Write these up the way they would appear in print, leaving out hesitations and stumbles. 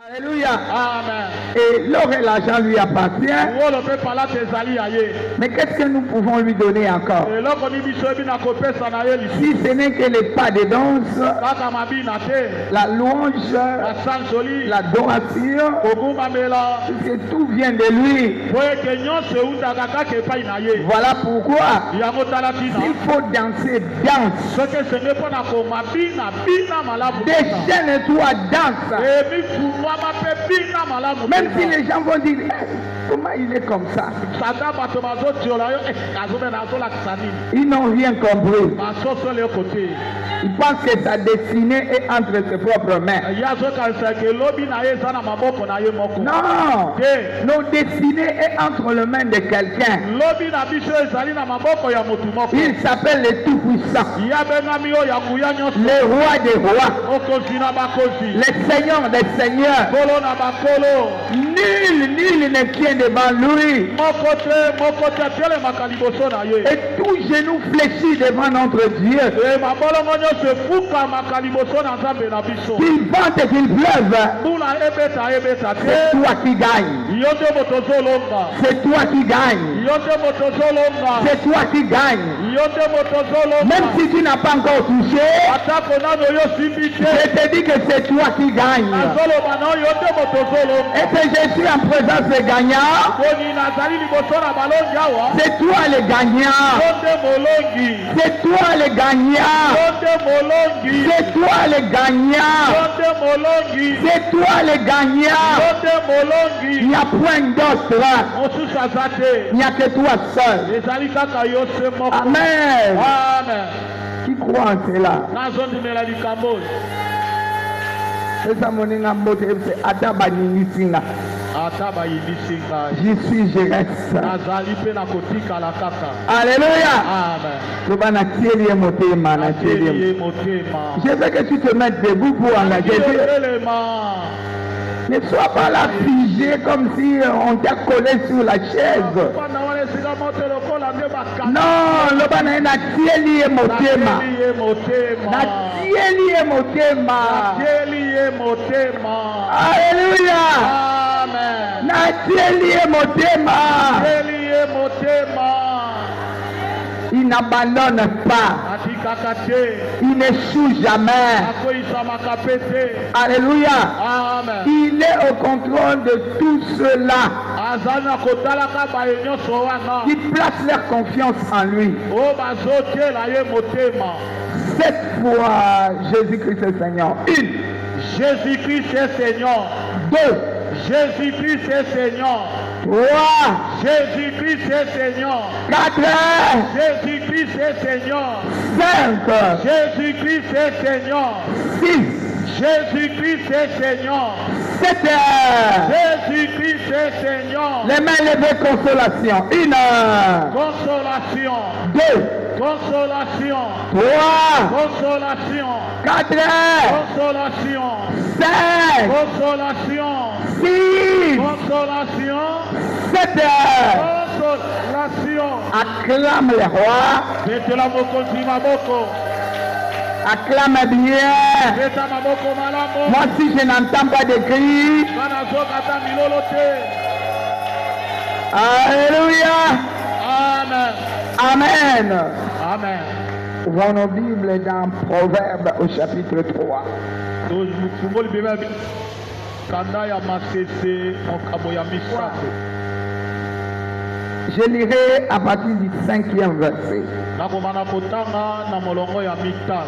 Alléluia. Amen. Et l'or et l'argent lui appartient. Mais qu'est-ce que nous pouvons lui donner encore? Si ce n'est que les pas de danse, la louange, l'adoration, puisque tout vient de lui. Voilà pourquoi s'il faut danser, danse. Déchaîne-toi, danse. Même si les gens vont dire, comment il est comme ça? Ils n'ont rien compris. Ils pensent que sa destinée est entre ses propres mains. Non, nos destinées est entre les mains de quelqu'un. Il s'appelle le Tout-Puissant, le Roi des Rois, le Seigneur des Seigneurs. Nul ne tient devant lui. Et tout genou fléchit devant notre Dieu. Qu'il vente et qu'il pleuve, c'est toi qui gagnes. C'est toi qui gagnes. C'est toi qui gagnes. Même si tu n'as pas encore touché, je te dis que c'est toi qui gagnes. Et que je suis en présence des gagnants. C'est toi le gagnant. C'est toi le gagnant. C'est toi le gagnant. C'est toi le gagnant. Il n'y a point d'autre. Il n'y a que toi seul. Amen. Qui croit en cela? J'y suis, je reste. Alléluia. Je veux que tu te mettes debout pour engager. Ne sois pas là figé comme si on t'a collé sur la chaise. Non, le banane a tieli et motema. Na tieli et motema. Alléluia. Amen. Na tieli et motema. Il n'abandonne pas. Il n'échoue jamais. Alléluia. Amen. Il est au contrôle de tout cela. Ils placent leur confiance en lui. Cette fois, Jésus-Christ est Seigneur. Une. Jésus-Christ est Seigneur. Deux. Jésus-Christ est Seigneur. 3. Jésus-Christ est Seigneur. 4. Jésus-Christ est Seigneur. 5. Jésus-Christ est Seigneur. 6. Jésus-Christ est Seigneur. 7. Jésus-Christ est Seigneur. Les mains levées, consolation. 1. Consolation. 2. Consolation. 3. Consolation. 4. Consolation. 5. Consolation. 6. Consolation. 7. Consolation. Acclame les rois. Mettez la mokosi maboko. Acclame bien. Meta maboko malamo. Moi si je n'entends pas de cris. Kana zokata milolote. Alléluia. Amen. Amen. Amen. Ouvrons nos Bibles dans Proverbes au chapitre 3. Tufungoli Biblia kanda ya masese mokabo ya misato. Je lirai à partir du 5e verset. Nakomana kotanga na molongo ya mitano.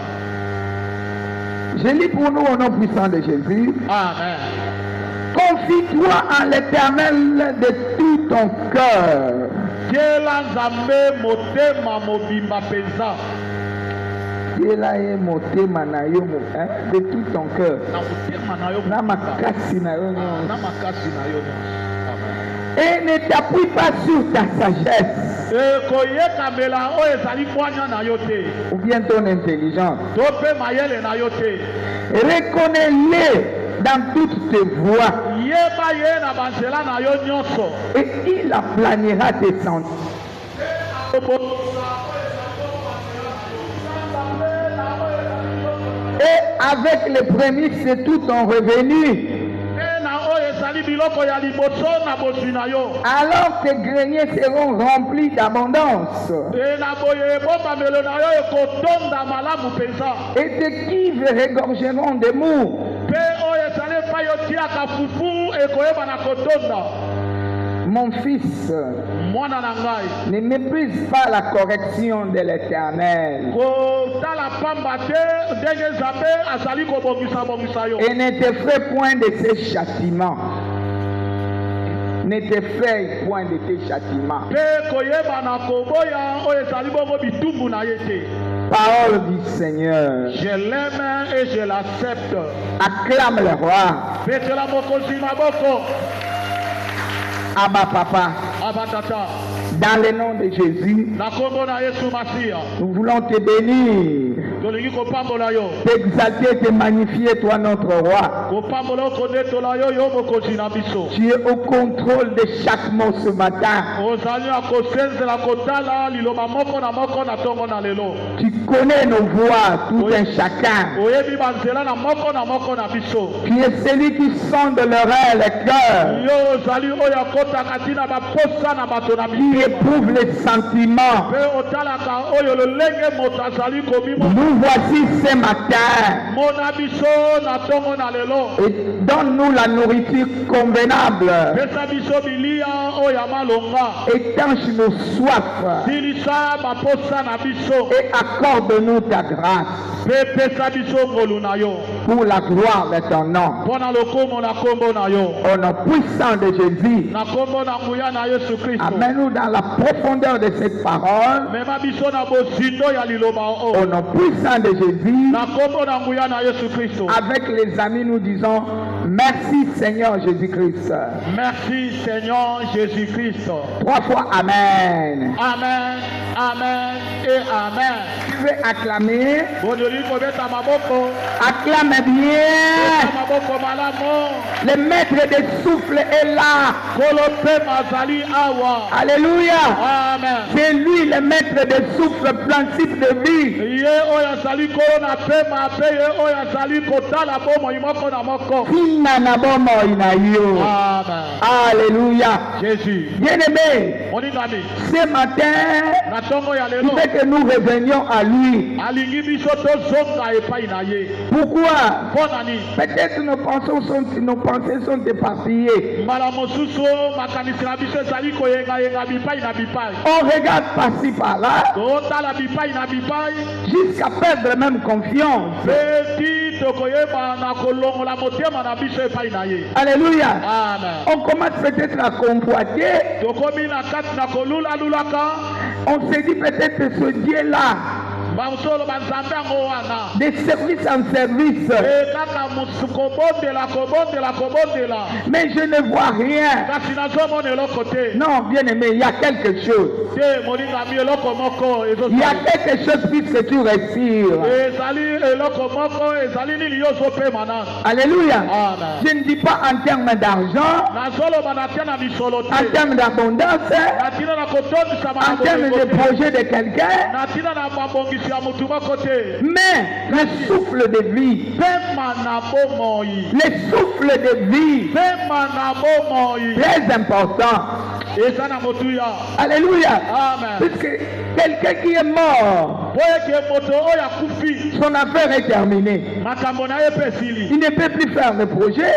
Je lis pour nous au nom puissant de Jésus. Amen. Confie-toi en l'Éternel de tout ton cœur. Tiela nzambe motema mobimba penza. Tiela ye motema na yo de tout ton cœur. Na motema na yo. Na makasi na yo. Na makasi na yo. Et ne t'appuie pas sur ta sagesse. Ou bien ton intelligence. Reconnais-les dans toutes tes voies. Et il aplanira tes sentiers. Et avec les prémices, c'est tout ton revenu. Alors tes greniers seront remplis d'abondance. Et tes cuves regorgeront de mou. Mon fils, ne méprise pas la correction de l'Éternel et ne t'effraie point de ses châtiments. Ne t'effraie point de tes châtiments. Parole du Seigneur. Je l'aime et je l'accepte. Acclame le roi. Abba Papa, dans le nom de Jésus, nous voulons te bénir, t'exalter et te magnifier, toi notre roi. Tu es au contrôle de chaque mot ce matin. Tu connais nos voix, tout un chacun. Tu es celui qui sonde l'oreille, le cœur. Qui éprouve les sentiments. Nous voici ce matin. Et donne-nous la nourriture convenable. Étanche nos soifs. Et accorde-nous ta grâce. Pour la gloire de ton nom. Au nom puissant de Jésus. Amène-nous dans la profondeur de cette parole. Au nom puissant de Jésus. Avec les amis, nous disons merci Seigneur Jésus-Christ. Merci Seigneur Jésus-Christ. 3 fois Amen. Amen, Amen et Amen. Tu veux acclamer? Acclame bien. Le maître des souffles est là. Alléluia. Amen. C'est lui le maître des souffles, principe de vie. Amen. Alléluia. Jésus. Bien-aimé, ce matin, il fait que nous revenions à lui. Pourquoi? Peut-être nos pensées sont éparpillées. On regarde par-ci par-là jusqu'à perdre même confiance. Alléluia. Amen. On commence peut-être à convoiter. On se dit peut-être ce Dieu-là, de service en service, mais je ne vois rien. Non, bien aimé, il y a quelque chose. Il y a quelque chose puisque tu respires. Alléluia. Amen. Je ne dis pas en termes d'argent, en termes d'abondance, en termes de projet de quelqu'un, mais le souffle de vie, le souffle de vie, très important. Alléluia. Amen. Puisque quelqu'un qui est mort, son affaire est terminée. Il ne peut plus faire le projet.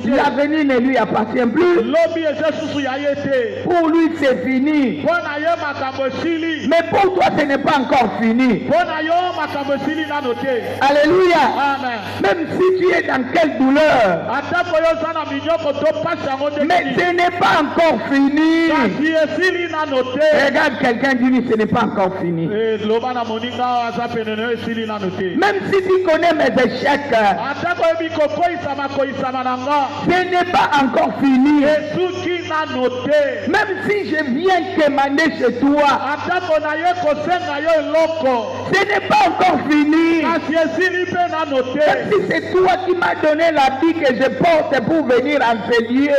L'avenir ne lui appartient plus. Pour lui, c'est fini. Mais pour toi, ce n'est pas encore fini. Alléluia. Amen. Même si tu es dans quelle douleur, mais ce n'est pas encore fini. Regarde quelqu'un dit ce n'est pas encore fini. Même si tu connais mes échecs, ce n'est pas encore fini. Même si je viens commander chez toi, ce n'est pas encore fini. Même si c'est toi qui m'as donné la vie que je porte pour venir en ce lieu,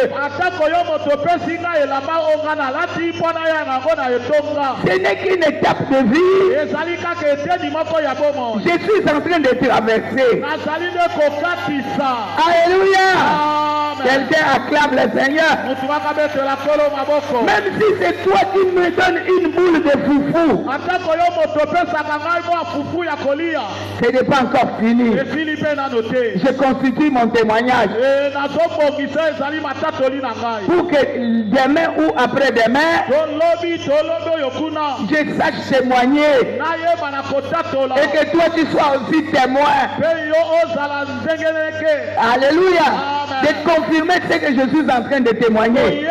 ce n'est qu'une étape de vie. Je suis en train de traverser. Alléluia. Quelqu'un acclame le Seigneur. Même si c'est toi qui me donnes une boule de foufou, ce n'est pas encore fini. Je constitue mon témoignage pour que demain ou après-demain, je sache témoigner et que toi tu sois aussi témoin. Alléluia. De confirmer ce que je suis en train de témoigner.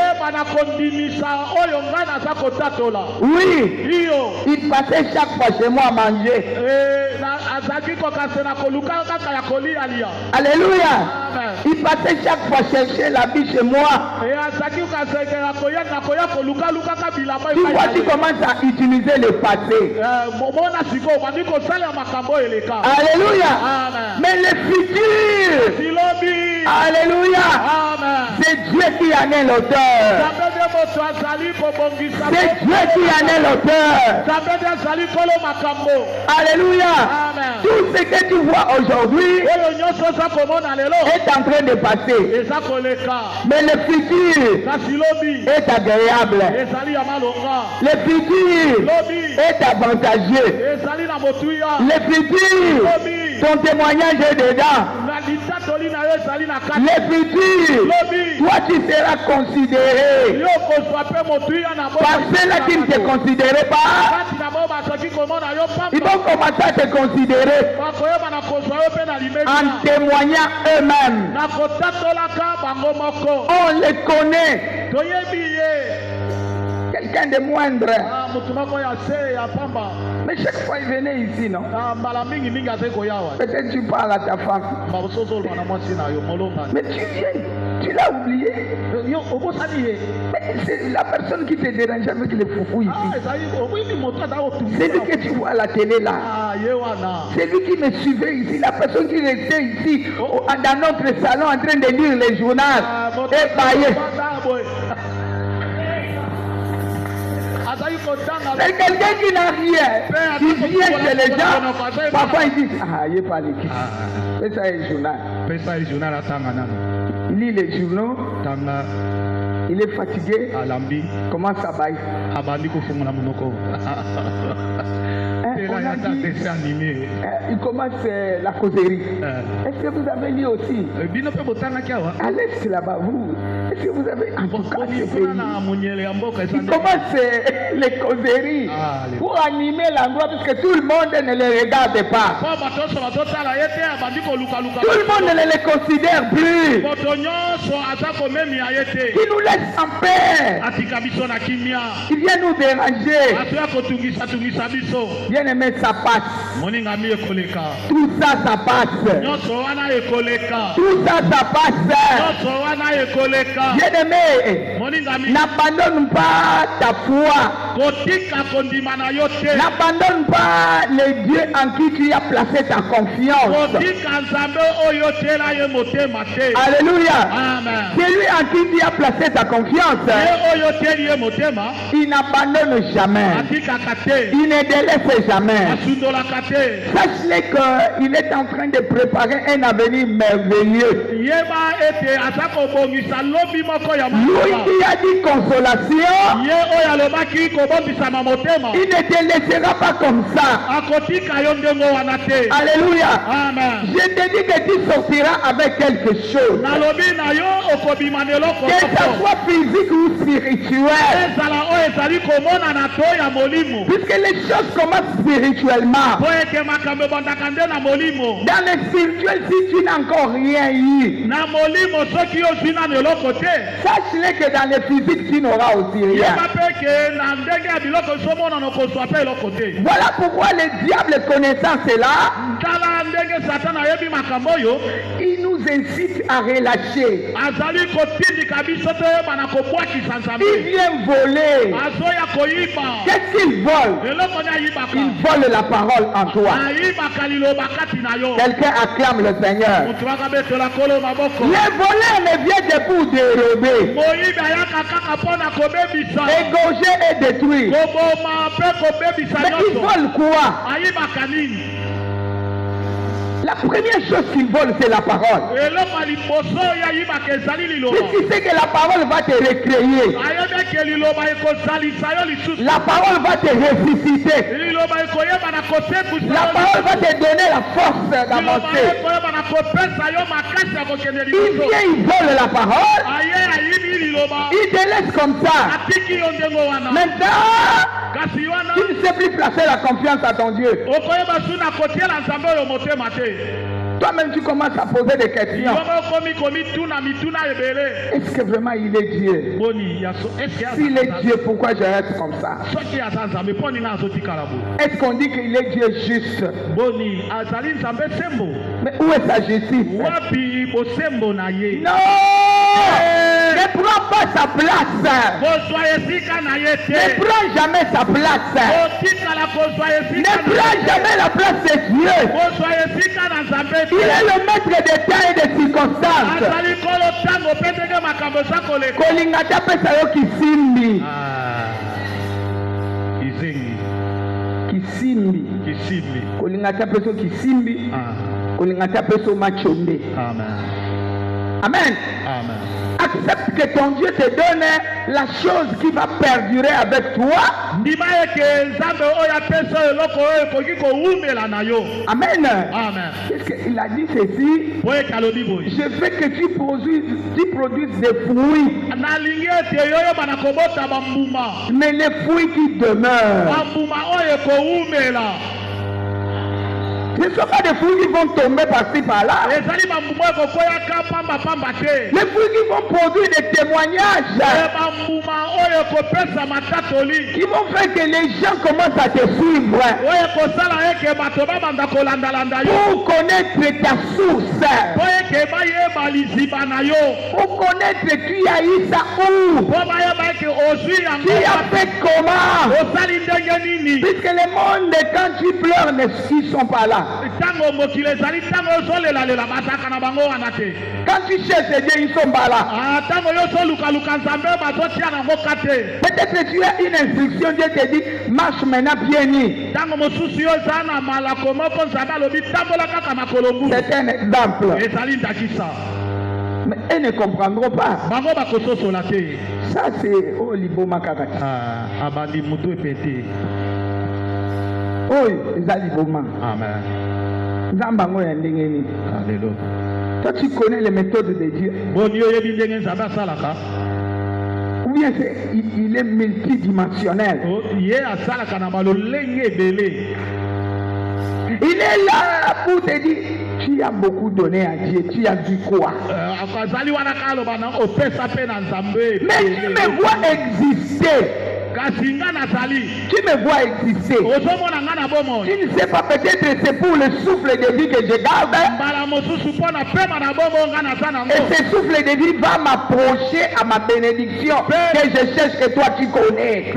Oui, il passait chaque fois chez moi à manger. Alléluia. Il passait chaque fois chercher la vie chez moi. Tu vois, tu commences à utiliser le passé. Alléluia. Mais le futur. Alléluia. C'est Dieu qui en est l'auteur. C'est Dieu qui en est l'auteur. Alléluia. Tout ce que tu vois aujourd'hui est en train de passer. Mais le futur est agréable. Le futur est avantageux. Le futur, ton témoignage est dedans. Le futur, toi tu seras considéré par ceux-là qui ne te considéraient pas. Ils vont commencer à te considérer en témoignant eux-mêmes. On les connaît. Quelqu'un de moindre. Mais chaque fois il venait ici, non? Peut-être tu parles à ta femme. Mais tu viens, tu l'as oublié. Mais c'est la personne qui te dérange avec les foufous ici. C'est lui que tu vois à la télé là. C'est lui qui me suivait ici. La personne qui restait ici dans notre salon en train de lire les journaux. Et bailler. C'est quelqu'un qui n'a rien. Il vient chez les gens. Parfois il dit, ah, il n'est pas l'équipe. Fais ça le journal. Il lit les journaux. Il est fatigué. Comment ça va? Il commence la causerie. Est-ce que vous avez lu aussi? Allez là-bas, vous. Est-ce que vous avez en tout cas ce pays? Il commence les causeries pour animer l'endroit parce que tout le monde ne les regarde pas. Tout le monde ne les considère plus. Il nous laisse en paix. Il vient nous déranger. Bien aimé, ça passe. Tout ça, ça passe. Tout ça, ça passe. Bien aimé, n'abandonne pas ta foi. N'abandonne pas le Dieu en qui tu as placé ta confiance. Alléluia. C'est lui en qui tu as placé ta confiance. Il n'abandonne jamais. Il ne délaisse jamais. Sache-le qu'il est en train de préparer un avenir merveilleux. Lui qui a dit consolation, il ne te laissera pas comme ça. Alléluia. Je te dis que tu sortiras avec quelque chose. Que ça soit physique ou spirituel. Puisque les choses commencent spirituellement. Dans le spirituel, si tu n'as encore rien eu, sache-le que dans le physique, tu n'auras aussi rien. Voilà pourquoi le diable connaissant cela, il nous incite à relâcher. Il vient voler. Qu'est-ce qu'il vole? Il vole la parole en toi. Quelqu'un acclame le Seigneur. Les voleurs ne viennent que pour dérober, égorger et détruire. Mais ils volent quoi? La première chose qu'il vole, c'est la parole. Si tu sais que la parole va te recréer, la parole va te ressusciter, la parole va te donner la force d'avancer. Il vient, il vole la parole, il te laisse comme ça. Maintenant, tu ne sais plus placer la confiance à ton Dieu. Toi-même, tu commences à poser des questions. Est-ce que vraiment il est Dieu? S'il est Dieu, pourquoi je reste comme ça? Est-ce qu'on dit qu'il est Dieu juste? Mais où est sa justice? Non! Ne prends pas sa place. Ne prends jamais sa place. Ne prends jamais la place de Dieu. Il est le maître des temps et des circonstances. Kolingata pesa yo kisimbi. Kisimbi. Kolingata pesa yo kisimbi. Kolingata pesa yo machonde. Amen. Accepte que ton Dieu te donne la chose qui va perdurer avec toi. Amen. Qu'est-ce qu'il a dit ceci? Je veux que tu produises des fruits. Mais les fruits qui demeurent. Ce ne sont pas des fruits qui vont tomber par-ci par-là. Les fruits qui vont produire des témoignages. Qui vont faire que les gens commencent à te suivre. Pour connaître ta source. Pour connaître qui a eu ça où. Qui a fait comment. Puisque le monde, quand tu pleures, ne sont pas là. Quand tu cherches Dieu, ils sont pas là. Peut-être que tu as une instruction, Dieu te dit, marche maintenant pieds-nus. C'est un exemple. Mais ils ne comprendront pas. Ça c'est Olibo Makakati. Oh, amen. Toi, tu connais les méthodes de Dieu. Ou bien il est multidimensionnel. Il est là pour te dire, tu as beaucoup donné à Dieu, tu as vu quoi? Mais tu me vois exister. Tu me vois exister. Tu ne sais pas, peut-être c'est pour le souffle de vie que je garde. Et ce souffle de vie va m'approcher à ma bénédiction que je cherche, que toi tu connais.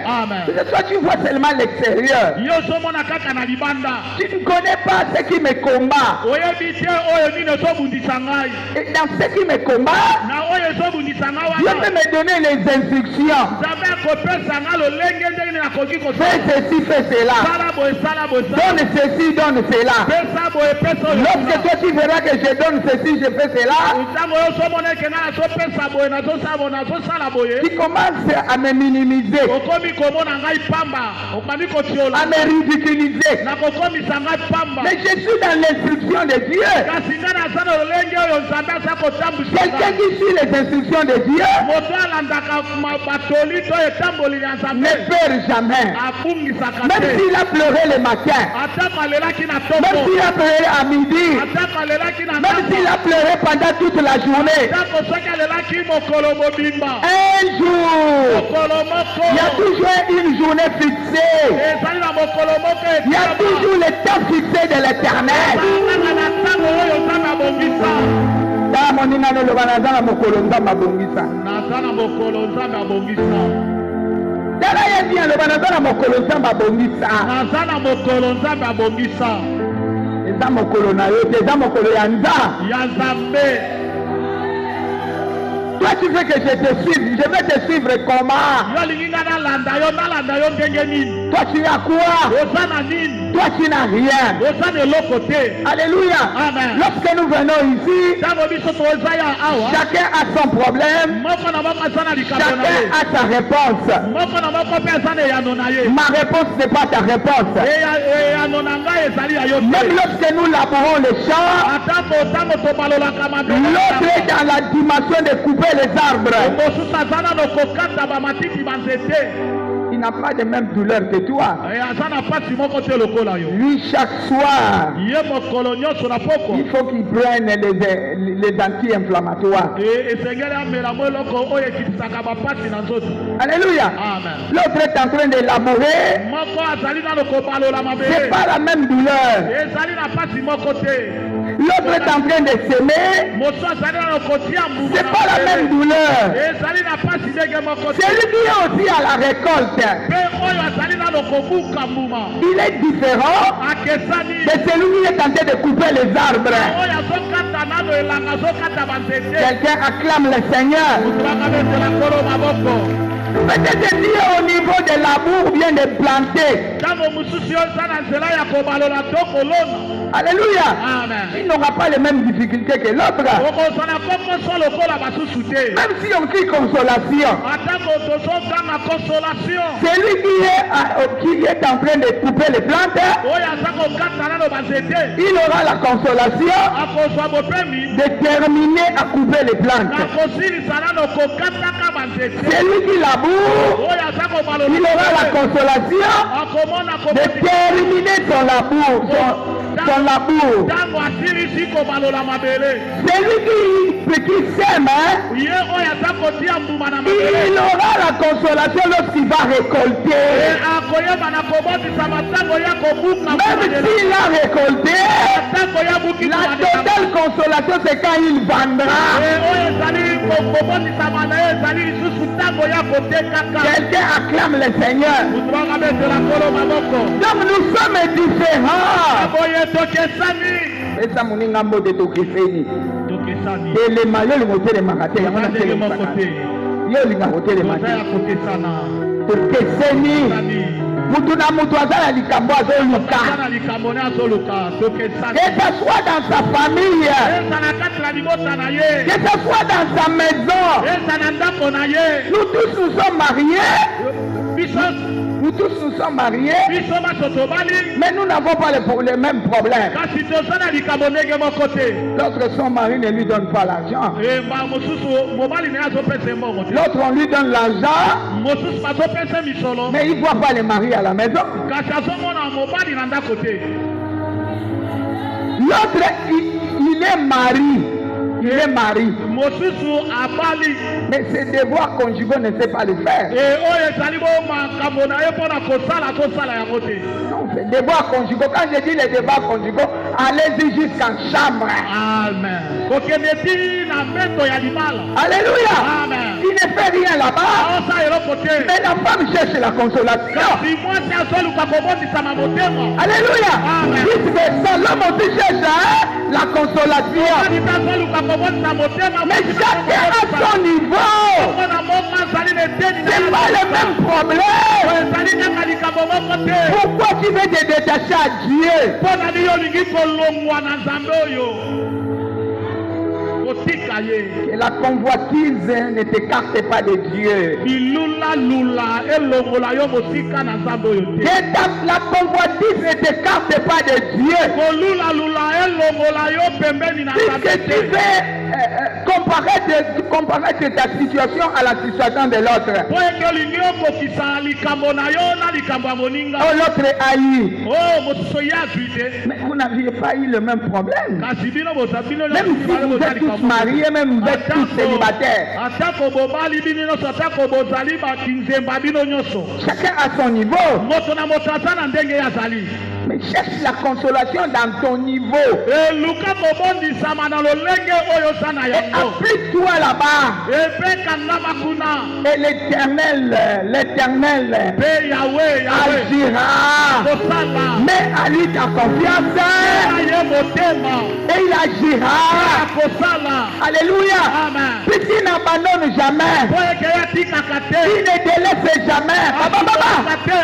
Amen. Toi tu vois seulement l'extérieur. Tu ne connais pas ce qui me combat. Et dans ce qui me combat, Dieu peut me donner les instructions. Fais ceci, fais cela. Donne ceci, donne cela. Lorsque toi tu verras que je donne ceci, je fais cela, tu commences à me minimiser, à me ridiculiser. Mais je suis dans l'instruction de Dieu. Quelqu'un qui suit les instructions de Dieu ne perd jamais. Même s'il a pleuré le matin, même s'il a pleuré à midi, même s'il a pleuré pendant toute la journée, un jour, il y a toujours une journée fixée. Il y a toujours le temps fixé de l'Éternel. Toi, tu veux que je te suive. Je vais te suivre comment? Toi, tu as quoi? Toi, tu n'as rien. Alléluia. Amen. Lorsque nous venons ici, chacun a son problème. Chacun a sa réponse. Ma réponse n'est pas ta réponse. Même lorsque nous labourons les champs, l'autre est dans la dimension de couper les arbres. Il n'a pas de même douleur que toi. Lui, chaque soir, il faut qu'il prenne les anti-inflammatoires. Alléluia. L'autre est en train de labourer. C'est pas la même douleur. L'autre est en train de s'aimer. C'est pas la même douleur. C'est lui qui est aussi à la récolte. Il est différent de celui qui est en train de couper les arbres. Quelqu'un acclame le Seigneur. Peut-être lié au niveau de labour ou bien de planter. Alléluia. Il n'aura pas les mêmes difficultés que l'autre. Même si on crie consolation, c'est lui qui est en train de couper les plantes. Il aura la consolation de terminer à couper les plantes. C'est lui qui laboure. Il aura la consolation de terminer son labour. Son labour. C'est lui qui sème, il aura la consolation lorsqu'il va récolter. Même s'il a récolté, la totale consolation c'est quand il vendra. Quelqu'un acclame le Seigneur. Donc nous sommes différents. Esa muninga mbote tokeseni. Ele mayo le motere makate ya mwana tele makate. Yo linga motere makate. Tokeseni. Mutu na mutu azala likambo azoluka. Que ce soit dans sa famille, que ce soit dans sa maison, nous tous nous sommes mariés. Nous tous nous sommes mariés, mais nous n'avons pas les mêmes problèmes. L'autre, son mari ne lui donne pas l'argent. L'autre, on lui donne l'argent, mais il ne voit pas les maris à la maison. L'autre, il est marié. Il est marié. Mais ses devoirs conjugaux ne sait pas le faire. Non, ses devoirs conjugaux. Quand je dis les devoirs conjugaux, allez-y jusqu'en chambre. Amen. Alléluia. Amen. Il ne fait rien là-bas. Mais la femme cherche la consolation. Alléluia. Puisque l'homme aussi cherche la consolation. Mais chacun a son niveau. C'est pas le même problème. Pourquoi tu veux te détacher à Dieu? Que la convoitise ne t'écarte pas de Dieu. Que la convoitise ne t'écarte pas de Dieu. Puisque tu veux comparer ta situation à la situation de l'autre. Oh, l'autre est haï. Mais vous n'aviez pas eu le même problème. Même si vous êtes tous mariés, même vous êtes tous célibataires. Chacun à son niveau. Mais cherche la consolation dans ton niveau. Et applique-toi là-bas. Et l'Éternel agira. Mets à lui ta confiance. Et il agira. Alléluia. Puisqu'il n'abandonne jamais. Il ne délaisse jamais.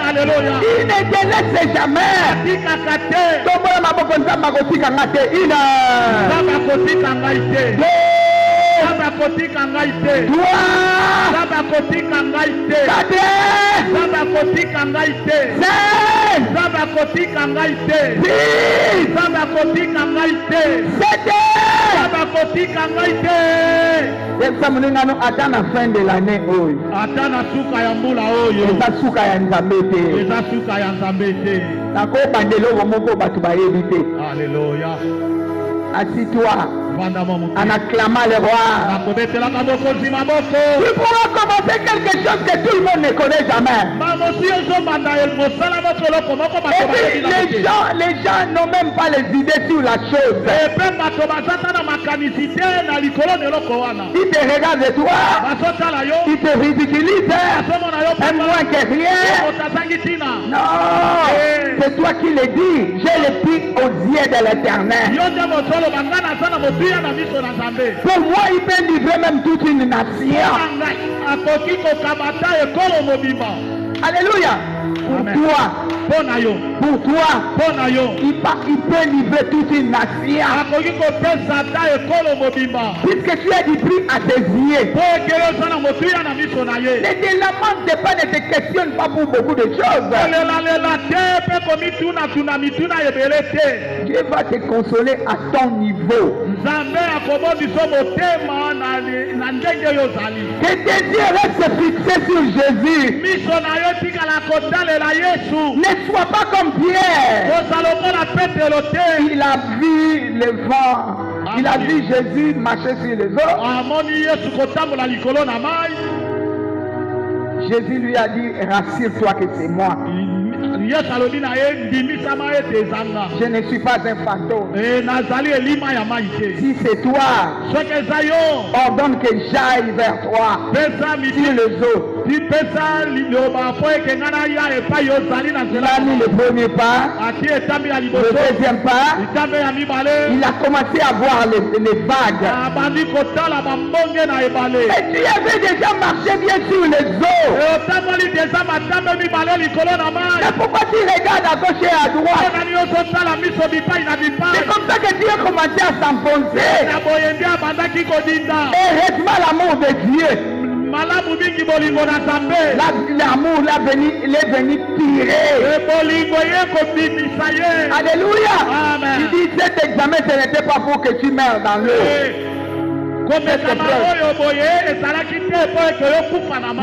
Alléluia. Il ne délaisse jamais. Ata na fin de l'année oyo. Ata na suka ya mbula oyo. Eza suka ya Nzambe te. Eza suka ya Nzambe te. Nakoba ndelo moko bato bayebi te. Alléluia. Assis-toi. En acclamant le roi. Tu pourras commencer quelque chose que tout le monde ne connaît jamais. Et puis les gens n'ont même pas les idées sur la chose. Ils te regardent de toi. Ils te ridiculisent. Un moins que rien. Non. C'est toi qui le dis. J'ai le prix aux yeux de l'Éternel. Pour moi, il peut livrer même toute une nation. Alléluia. Pour toi, il peut livrer toute une nation. Puisque tu as du prix à tes yeux. Ne te lamente pas, ne te questionne pas pour beaucoup de choses. Dieu va te consoler à ton niveau. Que tes yeux restent fixés sur Jésus. Ne sois pas comme Pierre. Il a vu le vent. Il a vu Jésus marcher sur les eaux. Jésus lui a dit, rassure-toi que c'est moi. Je ne suis pas un fantôme. Si c'est toi, ordonne que j'aille vers toi sur les eaux. Il a mis le premier pas, le deuxième pas. Il a commencé à voir les vagues. Et tu avais déjà marché bien sur les eaux. Mais pourquoi tu regardes à gauche et à droite? C'est comme ça que Dieu a commencé à s'enfoncer. Et heureusement l'amour de Dieu. L'amour il est venu tirer. Alléluia. Il dit cet examen ce n'était pas pour que tu meurs dans l'eau.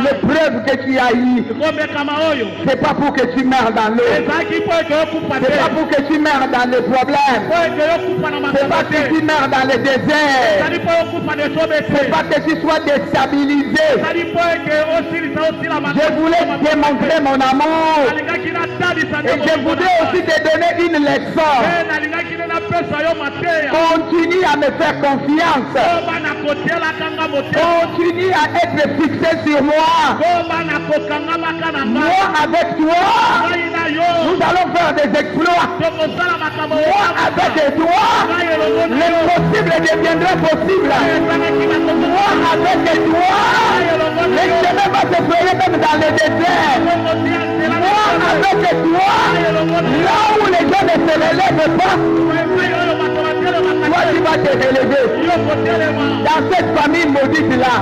L'épreuve que tu as eue, c'est pas pour que tu meurs dans l'eau. C'est pas pour que tu meurs dans les problèmes. C'est pas que tu meurs dans le désert. C'est pas que tu sois déstabilisé. Je voulais démontrer mon amour. Et je voudrais aussi te donner une leçon. Continue à me faire confiance. Continue à être fixé sur moi. Moi avec toi, nous allons faire des exploits. Moi avec toi, l'impossible deviendra possible. Moi avec toi, les chemins vont se faire même dans le désert. Moi avec toi, là où les gens ne se relèvent pas, toi tu vas te relever. Dans cette famille maudite là,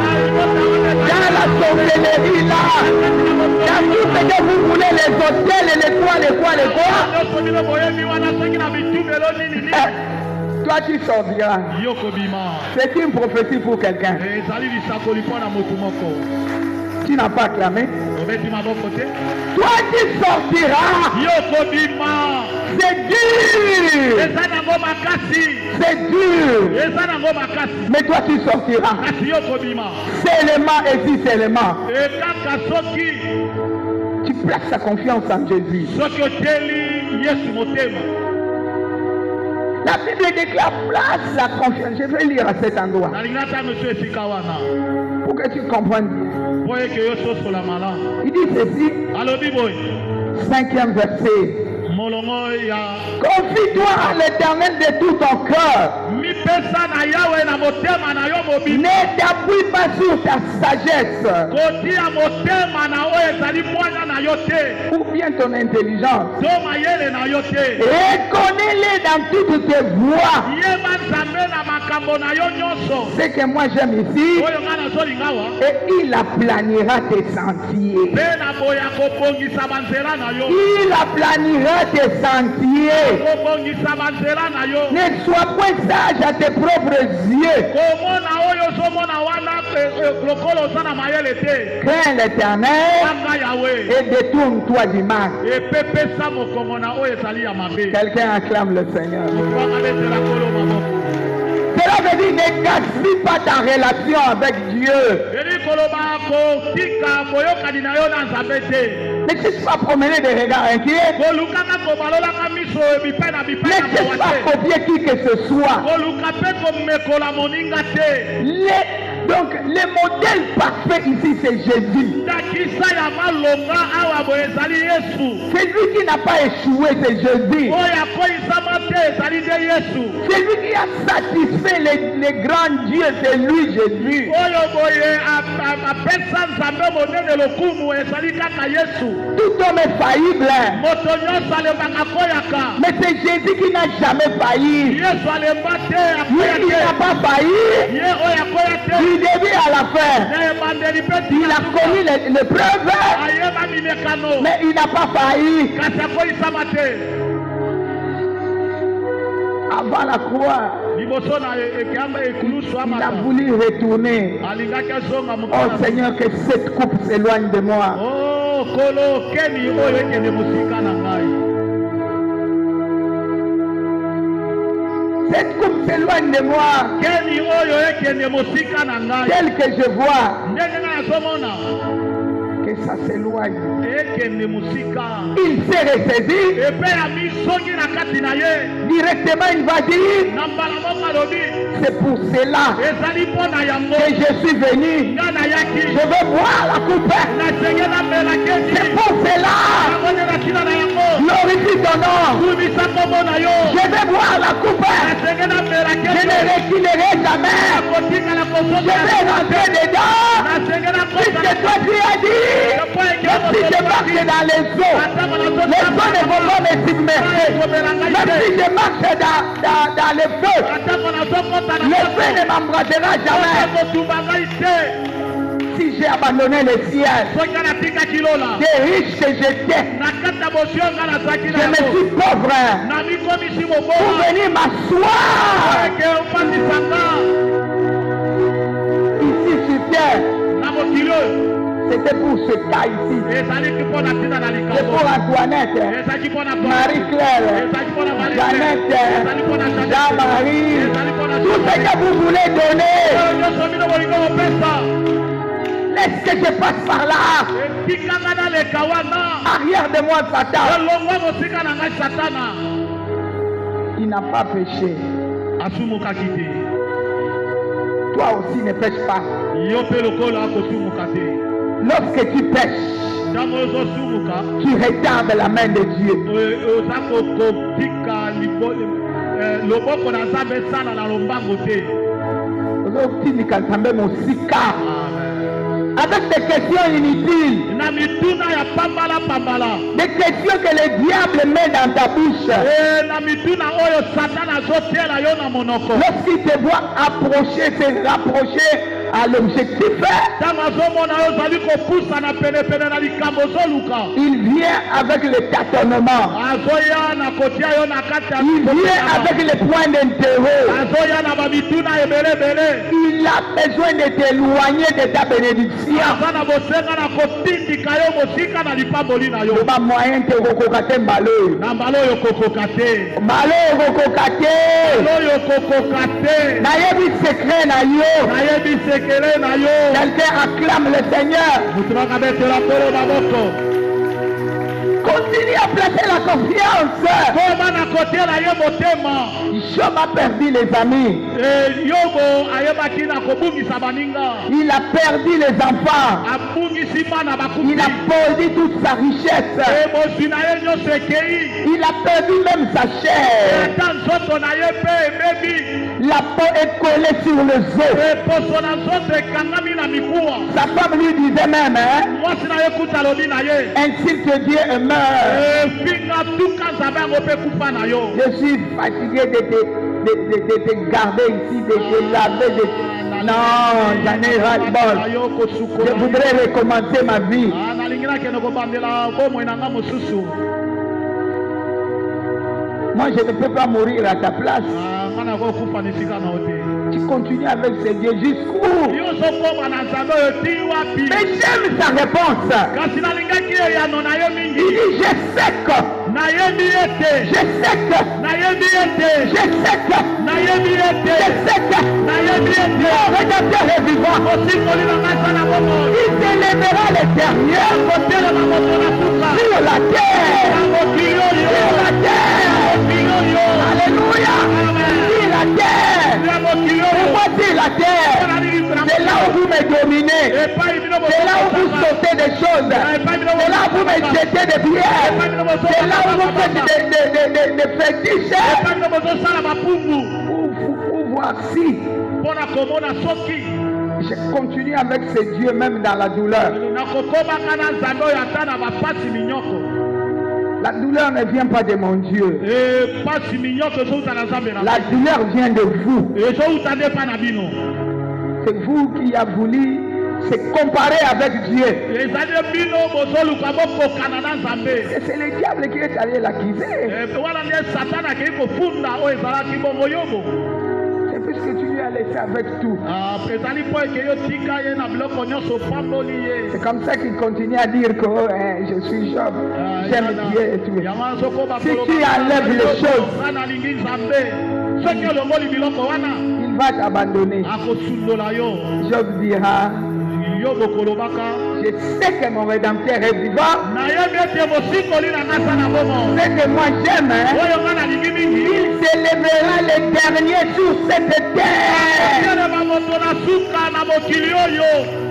dans la sorcellerie là, dans tout ce que vous voulez, les hôtels, les quoi. Toi tu sortiras. C'est une prophétie pour quelqu'un. Tu n'as pas clamé. Toi tu sortiras. C'est dur. C'est dur. Mais toi tu sortiras. Seulement et si seulement tu places ta confiance en Jésus. La Bible déclare place la confiance. Je vais lire à cet endroit pour que tu comprennes bien. Il dit ceci, 5e verset. Confie-toi à l'Éternel de tout ton cœur. Ne t'appuie pas sur ta sagesse ou bien ton intelligence. Reconnais-les dans toutes tes voies. Ce que moi j'aime ici, et il aplanira tes sentiers. Il aplanira tes sentiers. Ne sois point sage à tes propres yeux. Crains l'Éternel et détourne-toi du mal. Quelqu'un acclame le Seigneur. Cela veut dire ne gaspille pas ta relation avec Dieu. Ne cherche pas à promener des regards inquiets. Ne cherche pas à copier qui que ce soit. Donc, le modèle parfait ici, c'est Jésus. Celui qui n'a pas échoué, c'est Jésus. Celui qui a satisfait les grands dieux, c'est lui, Jésus. Tout homme est faillible. Mais c'est Jésus qui n'a jamais failli. Lui, il n'a pas failli. Du début à la fin, il a commis l'épreuve, mais il n'a pas failli. Avant la croix, il a voulu retourner. Oh Seigneur, que cette coupe s'éloigne de moi. Cette coupe s'éloigne de moi. Tel que je vois, que ça s'éloigne. Il s'est ressaisi. Directement, il va dire, c'est pour cela que je suis venu. Je veux boire la coupe. C'est pour cela. Glorifie ton nom. Je vais boire la coupe. Je ne reculerai jamais. Je vais rentrer dedans. Puisque toi tu as dit, même si je marche dans les eaux ne vont pas me submerger. Même si je marche dans le feu ne m'embrasera jamais. Si j'ai abandonné le ciel, des riches que j'étais, je me suis pauvre pour venir m'asseoir ici sur terre. C'était pour ce cas ici. C'est pour Antoinette, Marie-Claire, Jeannette, Jean-Marie, tout ce que vous voulez donner. Laisse que je passe par là. Arrière de moi, Satan. Il n'a pas péché. Toi aussi ne pêche pas. Lorsque tu pêches, tu retardes la main de Dieu. Avec des questions inutiles, des questions que le diable met dans ta bouche. Lorsqu'il te voit approcher, se rapprocher à l'objectif, il vient avec le tâtonnement. Il vient avec le point d'intérêt. Il a besoin de t'éloigner de ta bénédiction. Moyen te kokokate malheur. Nayebi secret na yo. Quelqu'un acclame le Seigneur. Continue à placer la confiance. Job a perdu les amis. Il a perdu les enfants. Il a perdu toute sa richesse. Il a perdu même sa chair. La peau est collée sur le os. Sa femme lui disait même, ainsi que Dieu est mort. Je suis fatigué de te garder ici, de te laver. Non, j'en ai ras-le-bol. Je voudrais recommencer ma vie. Moi, je ne peux pas mourir à ta place. Tu continues avec ces dieux jusqu'où? Mais j'aime sa réponse. Il dit, je sais que. Je sais que. Je sais que. Mon rédempteur est vivant. Il s'élèvera les derniers sur la terre. Sur la terre. Alléluia. Sur la terre. Et moi sur la terre. C'est là où vous me dominez. C'est là où vous sautez des choses. C'est là où vous me jetez des pierres. C'est là où vous faites des fétiches. Pour voir si je continue avec ces dieux même dans la douleur. La douleur ne vient pas de mon Dieu. La douleur vient de vous. C'est vous qui avez voulu se comparer avec Dieu. C'est le diable qui est allé l'accuser. C'est puisque tu lui as laissé avec tout. C'est comme ça qu'il continue à dire que je suis Job, j'aime Dieu et tout. Si tu enlèves les choses, il va t'abandonner. Job dira, je sais que mon rédempteur est vivant. C'est que moi j'aime. Il s'élèvera les derniers sur cette terre.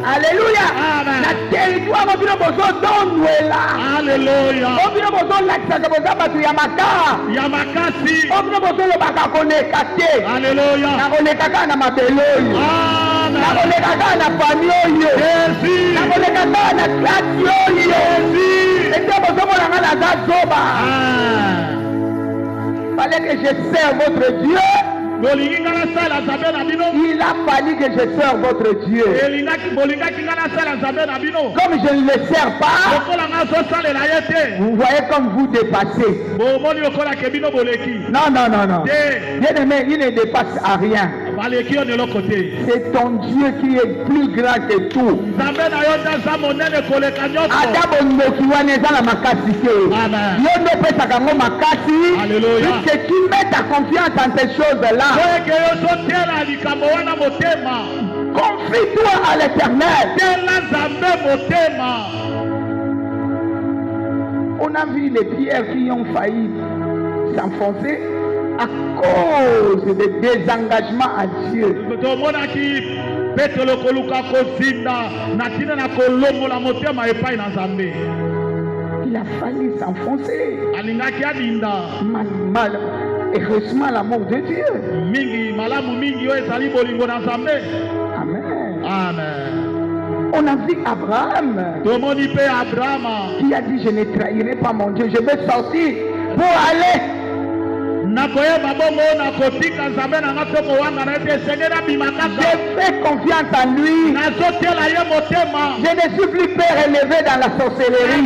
Alléluia. La territoire Alléluia. Fallait que je serve votre Dieu. Il a fallu que je serve votre Dieu. Comme je ne le sers pas, vous voyez comme vous dépassez. Non. Bien-aimé, il ne dépasse à rien. C'est ton Dieu qui est plus grand que tout. Puisque tu mets ta confiance en ces choses-là, confie-toi à l'Éternel. On a vu les pierres qui ont failli s'enfoncer à cause des désengagements à Dieu. Il a failli s'enfoncer. Heureusement l'amour de Dieu. Amen. On a vu Abraham qui a dit, je ne trahirai pas mon Dieu, je vais sortir pour aller. Je fais confiance en lui. Je ne suis plus père élevé dans la sorcellerie.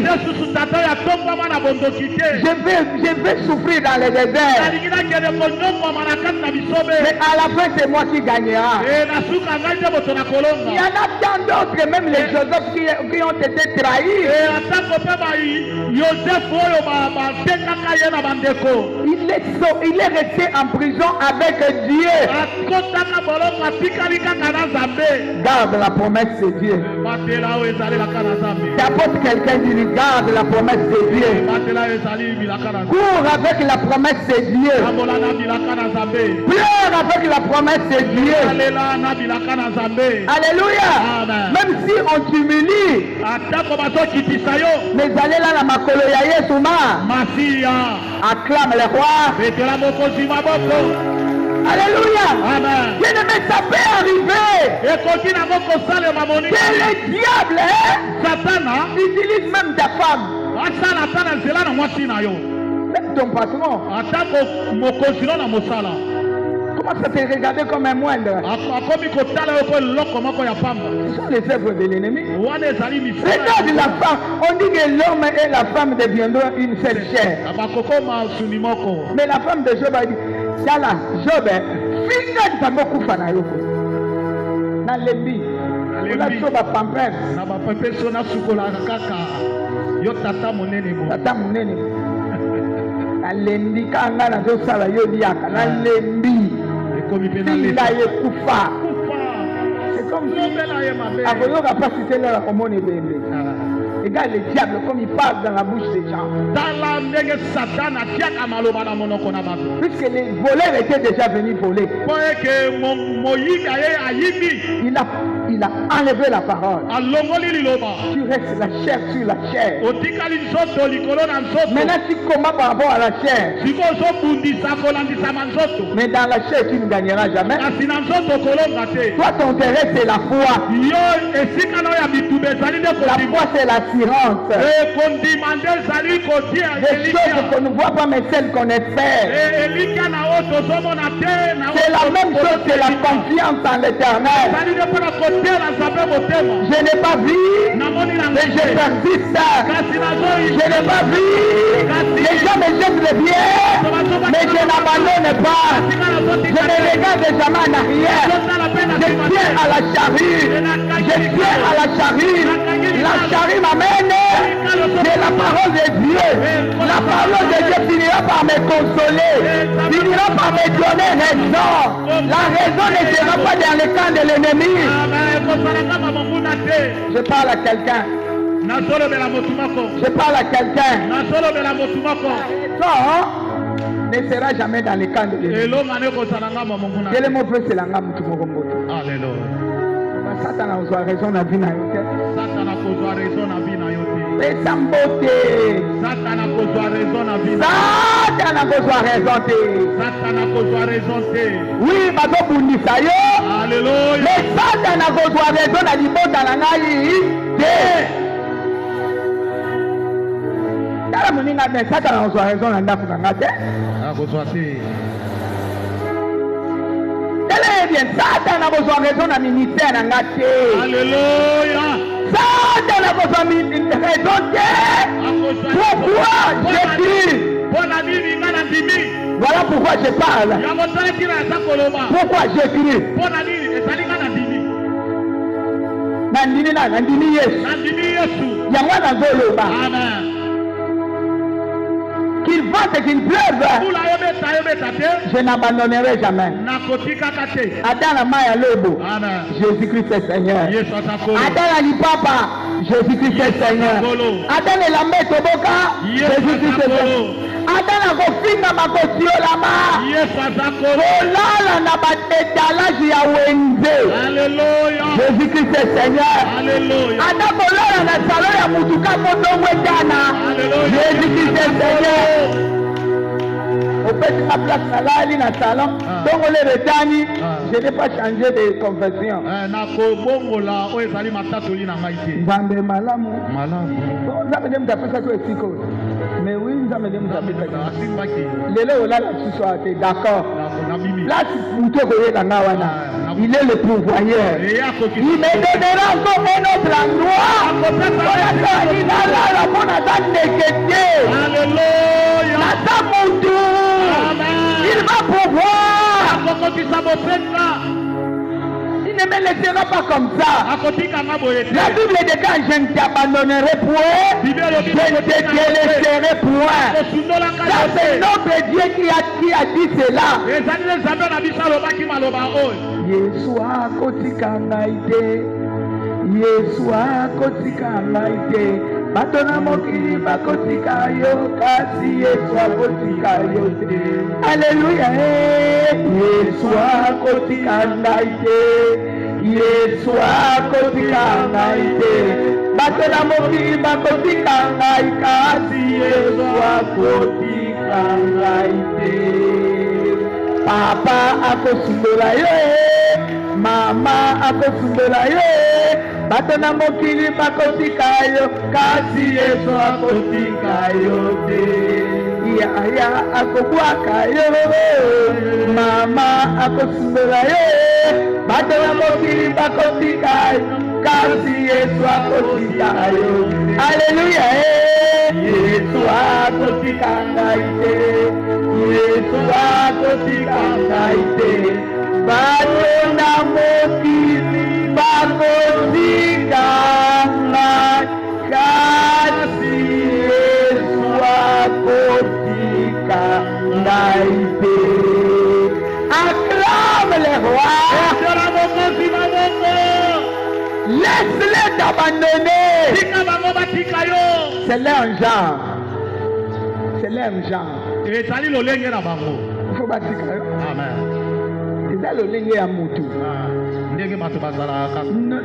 Je vais souffrir dans le désert. Mais à la fin, c'est moi qui gagnera. Il y en a tant d'autres, même les Joseph qui ont été trahis. Il les sauve. il est resté en prison avec Dieu. Garde la promesse de Dieu. T'apporte quelqu'un qui dit garde la promesse de Dieu. Cours avec la promesse de Dieu. Pleure avec la promesse de Dieu. Alléluia. Même si on t'humilie, mais allez là dans ma coloya Yesuma. Acclame le roi. Alléluia. Bien aimé, ça peut arriver. Que le diable utilise même ta femme. Même ton patron. Comment ça te regarder comme un moindre? Ce sont les œuvres de l'ennemi. Regarde la femme. On dit que l'homme et la femme deviendront une seule chair. Mais la femme de Job a dit, Yala, Job, finga de beaucoup fanayoko. Na lebi. La Job a pampers. Tata monene. Na lendi kanga na zo sala yo liaka. Na lendi. Finga ye kufa. C'est comme si Avoyo n'a pas cité leur commune bébé. Regarde le diable comme il parle dans la bouche des gens. Puisque les voleurs étaient déjà venus voler. Il a enlevé la parole. Tu restes la chair sur la chair. Maintenant tu combats par rapport à la chair. Mais dans la chair tu ne gagneras jamais. Toi ton intérêt c'est la foi. La foi c'est l'assurance. Des choses qu'on ne voit pas mais celles qu'on espère. C'est la même chose que la confiance en l'éternel. Je n'ai pas vu, mais je persiste. Je n'ai pas vu. Les gens me jettent le bien, mais je n'abandonne pas. Je ne regarde jamais en arrière. Je tiens à la charrue. Je tiens à la charrue. La charrue m'amène. C'est la parole de Dieu. La parole de Dieu finira par me consoler. Finira par me donner raison. La raison ne sera pas dans le camp de l'ennemi. Je parle à quelqu'un. Je parle à quelqu'un. Non, ne sera jamais dans le camp de l'ennemi. Quel est mon frère? C'est la gamme tout le monde. Alléluia. Satan a raison na vie na yote. Satan a raison na vie na yote. Pesambote. Satan a raison na vie. Satan a raison te. Satan a raison te. Oui, bazo bundisa yo. Alléluia. Mais Satan a raison na libota na ngai te. Tala moninga mais Satan a raison na ndafu na ngate. A te. Bien, Satan a besoin de raison dans le ministère. Alléluia. Satan a besoin de raison. Pourquoi j'écris? Voilà pourquoi je parle. Pourquoi j'écris? Nandini Yesu. Amen. Qu'il vente et qu'il pleuve, je n'abandonnerai jamais. Adam la Maya Lobo, Jésus-Christ est Seigneur. Adam la Lipapa, Jésus-Christ est Seigneur. Adam la Metoboka, Jésus-Christ est Seigneur. Adam la Kofinga Makotio Lama, Olala na batetalage ya Wenze. Alléluia. Jésus-Christ est Seigneur. Alléluia. Adam Olala na salon ya Mutuka Mondongwe Dana. Jésus-Christ est Seigneur. Au fait, ma place na lali na salon, donc on les retani, je n'ai pas changé de confession. Nzambe malamu. Nzambe dem tapesa to esiko. Mais oui, nzambe dem tapesa. Lelo olala chisoate, d'accord. Là, tu peux dans Nawana. Il est le pourvoyeur. Il me donnera encore un autre endroit. Alléluia. Il va pouvoir. Il ne ne me laissera pas comme ça. La Bible dit quand je ne t'abandonnerai point, je ne te délaisserai point. Ça c'est notre Dieu qui a dit cela. Yeshua kotika ngaite, Yeshua kotika ngaite, batona mokili bakotika yo, kasi Yeshua kotika yo te. Alléluia. Yeshua kotika ngaite, Yeshua kotika ngaite, batona mokili bakotika ngai, kasi Yeshua kotika ngaite. Papa akosundola yo, mama akosundola yo, batona mokili bakotika yo, kasi Yesu akotika yo te. Yaya akobwaka yo, mama akosundola yo, batona mokili bakotika yo, kasi Yesu akotika yo. Alléluia. Yesu akotika ngaite, Yesu akotika ngaite, batona mokili bakotika ngai, kasi Yesu akotika ngaite. Acclame le roi. Laisse-les t'abandonner. C'est leur genre. C'est leur genre. Il faut bâtir. Amen. C'est le lingue à Moutou.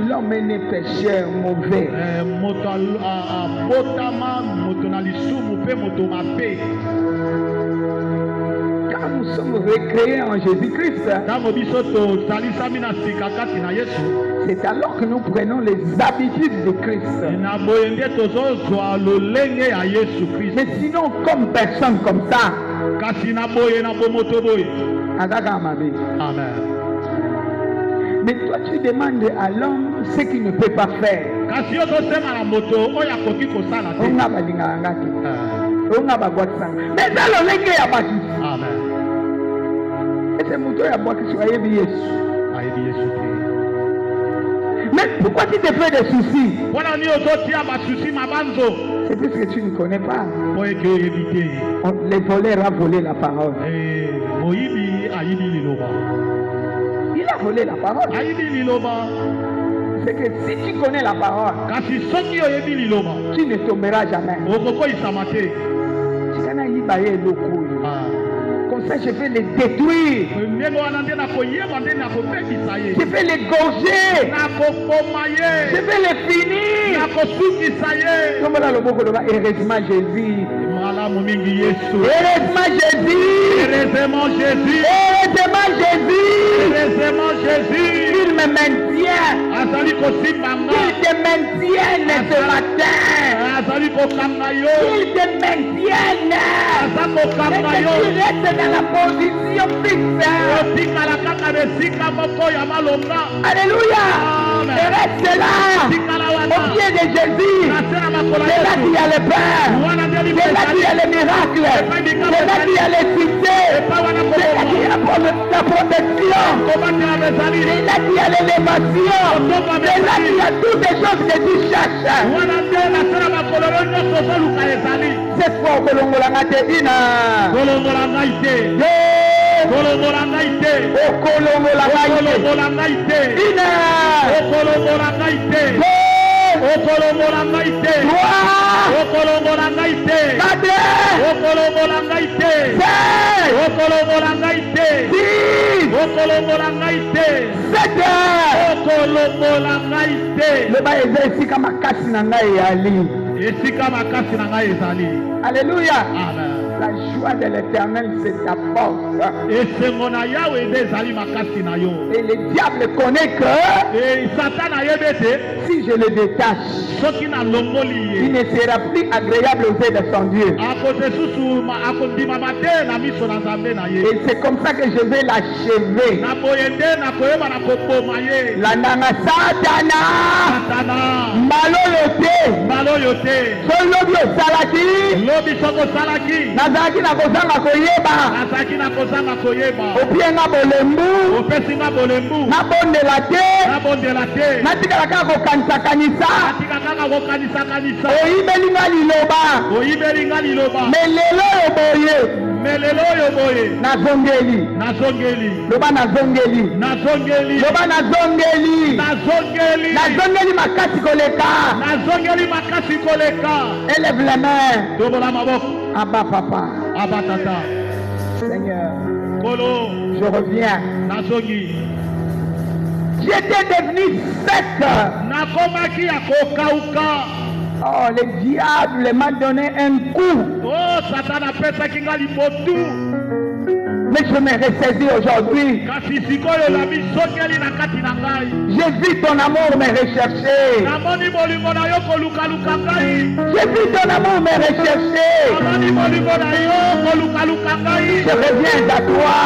L'homme n'est pécheur mauvais. Quand nous sommes recréés en Jésus-Christ, c'est alors que nous prenons les habitudes de Christ. Mais sinon, comme personne comme ça, Amen. Mais toi, tu demandes à l'homme ce qu'il ne peut pas faire. Mais dans le lingue, il y a pas de. Et c'est mon tour à boire qui soit Yesu. Mais pourquoi tu te fais des soucis? C'est parce que tu ne connais pas. Les voleurs ont volé la parole. Il a volé la parole. C'est que si tu connais la parole, tu ne tomberas jamais. Comme ça, je vais les détruire. Je vais les gorger. Je vais les finir. Heureusement Jésus. Heureusement Jésus. Heureusement Jésus. Il me maintient. Il te maintienne ce matin. Il te maintienne. Et tu restes dans la position fixe. Alléluia. Et reste là. Au pied de Jésus. C'est là qu'il y a le pain. C'est là qu'il y a les miracles. C'est là qu'il y a les succès. C'est là qu'il y a la protection. C'est là qu'il y a l'élévation. C'est là qu'il y a toutes les choses que tu cherches. Cette fois, au Kolongolangate Ina. Kolongolangate. Ina. Alléluia. La joie de l'Éternel, c'est ta force. Et le diable connaît que si Si je le détache, il ne sera plus agréable aux yeux de son Dieu. Et c'est comme ça que je vais l'achever. Landanga Satana Maloyote Solobi Osalaki Nazaki na kozanga koyeba Opienga bolembu Nabondela te Natikala kaka kokanisa Oyibelinga liloba Melelo yoboye Nazongeli Loba nazongeli makasi koleka Élève les mains Abba papa Abba tata Seigneur Kolo je reviens Nazongi J'étais devenu sec Nakomaki akokauka Oh, le diable m'a donné un coup. Oh, Satan a fait ça qui m'a dit mais je me ressaisis aujourd'hui. J'ai vu ton amour me rechercher. J'ai vu ton amour me rechercher. Je reviens à toi.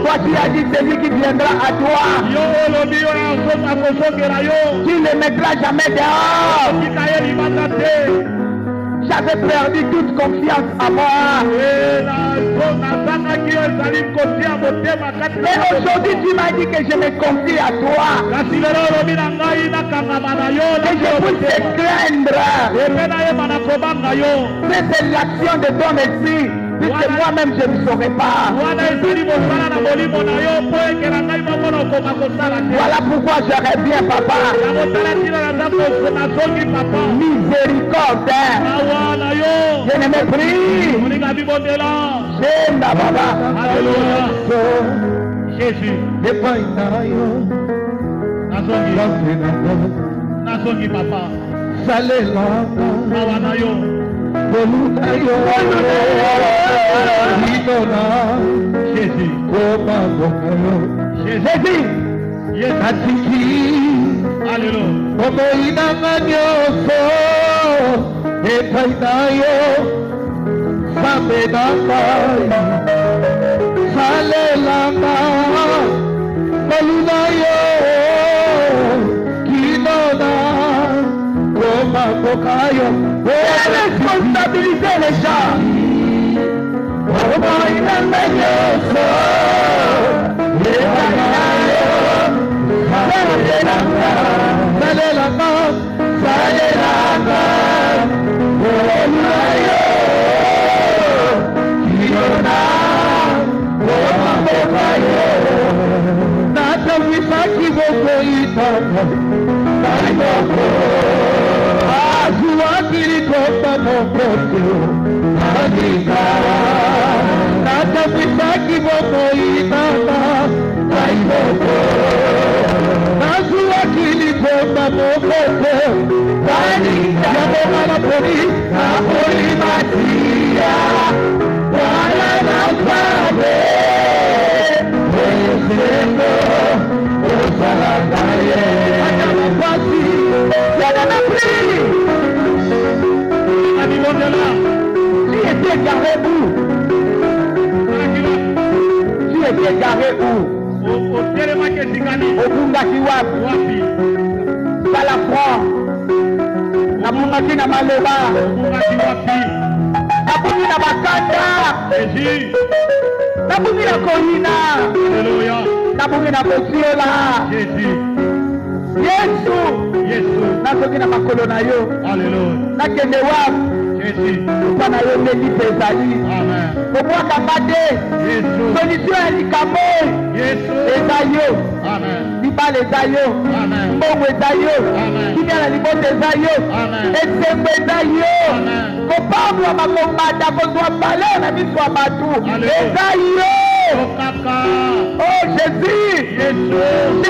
Toi tu as dit celui qui viendra à toi. Tu ne mettras jamais dehors. J'avais perdu toute confiance en moi. Mais aujourd'hui tu m'as dit que je me confie à toi. Que je puisse te craindre. C'est l'action de ton esprit. Puisque moi-même je ne saurais pas. Voilà pourquoi je reviens papa. Miséricorde. Je ne me prie. J'aime papa. Alléluia. Jésus. Nazongi papa. Mawanayo. Jésus. Jésus. Responsabiliser les gens. Garé où? Au Bungakiwap. Salafran. Nabungaki na Maloba. Nabungi na Bakanda. Nabungi na Koina. Nabungi na Bosiola. Yesu. Nazoki na makolo na yo. Nakende wapi? Pana yo neli pezali. Komwaka mate. Solution ya likambo. Ezayo. Libala ezayo. Mbongo ezayo. Kimia na libote ezayo. Esembo ezayo. Kopambwa makombata kozwa mbala na miso ya batu. Ezayo. Oh Jésus. Je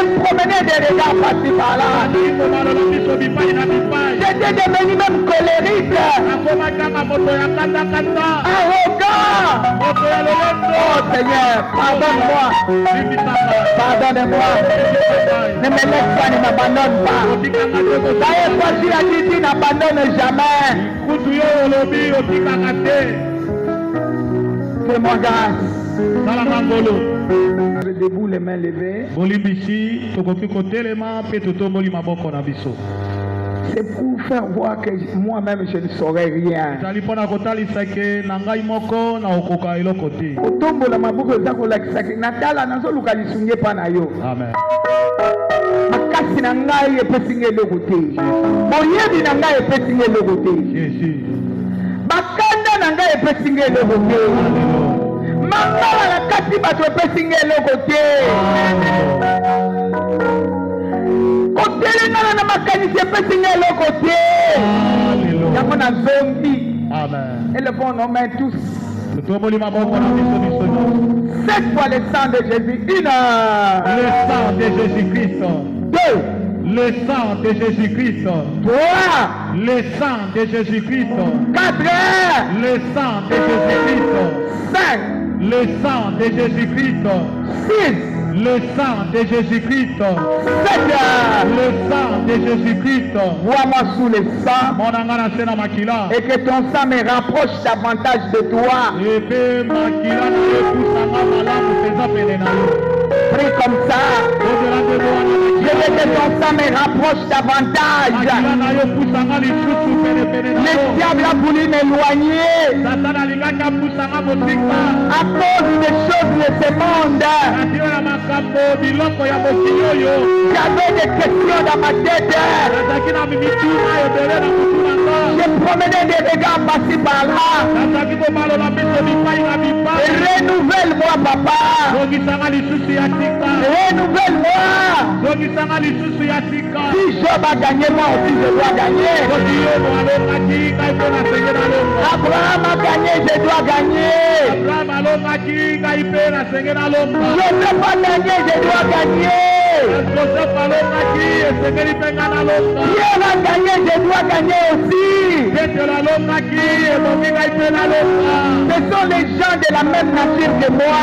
me promenais des regards par-ci par-là. J'étais devenu même colérique, arrogant. Oh Seigneur, pardonne-moi. Pardonne-moi. Ne me laisse pas, ne m'abandonne pas. D'ailleurs, quoi tu as dit, tu n'abandonnes jamais. Fais-moi grâce. Debout, les mains levées. C'est pour faire voir que moi-même je ne saurais rien. Otombola maboko ezakolakisaki natala nazoluka lisunge epa na yo. Amen. Makasi na ngai epesi ngai eloko te. Boyebi na ngai epesi ngai eloko te. Bakanda na ngai epesi ngai eloko te. Mangala na kati bato epesi ngai eloko te. Kotelengana na makanisi epesi ngai eloko te. Yango na zombi. Amen. Élevons nos mains tous. 7 fois le sang de Jésus. 1. Le sang de Jésus-Christ. 2. Le sang de Jésus-Christ. 3. Le sang de Jésus-Christ. 4. Le sang de Jésus-Christ. 5. Le sang de Jésus-Christ. 6. Le sang de Jésus-Christ. 7. Le sang de Jésus-Christ. Vois-moi sous le sang. Et que ton sang me rapproche davantage de toi. Prie comme ça. Je veux que ton sang me rapproche davantage. Le diable a voulu m'éloigner à cause des choses de ce monde. J'avais des questions dans ma tête. Je promenais des regards par-ci par-là. Renouvelle-moi, papa. Renouvelle-moi. Si Job a gagné, moi aussi je dois gagner. Abraham a gagné, je dois gagner. Je ne peux pas gagner, je dois gagner. Pierre a gagné, je dois gagner aussi. Ce sont les gens de la même nature que moi.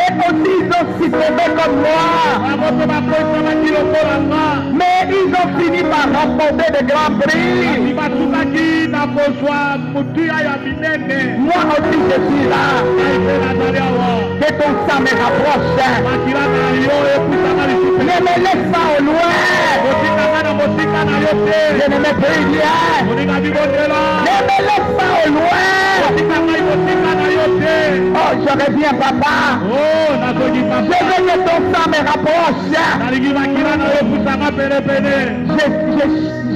Et aussi ils ont succombé comme moi. Mais ils ont fini par remporter de grands prix. Moi aussi je suis là. Que ton sang me rapproche. Ne me laisse pas au loin. Je ne me prie rien. Ne me laisse pas au loin. Oh, je reviens, papa. Je veux que ton sang me rapproche.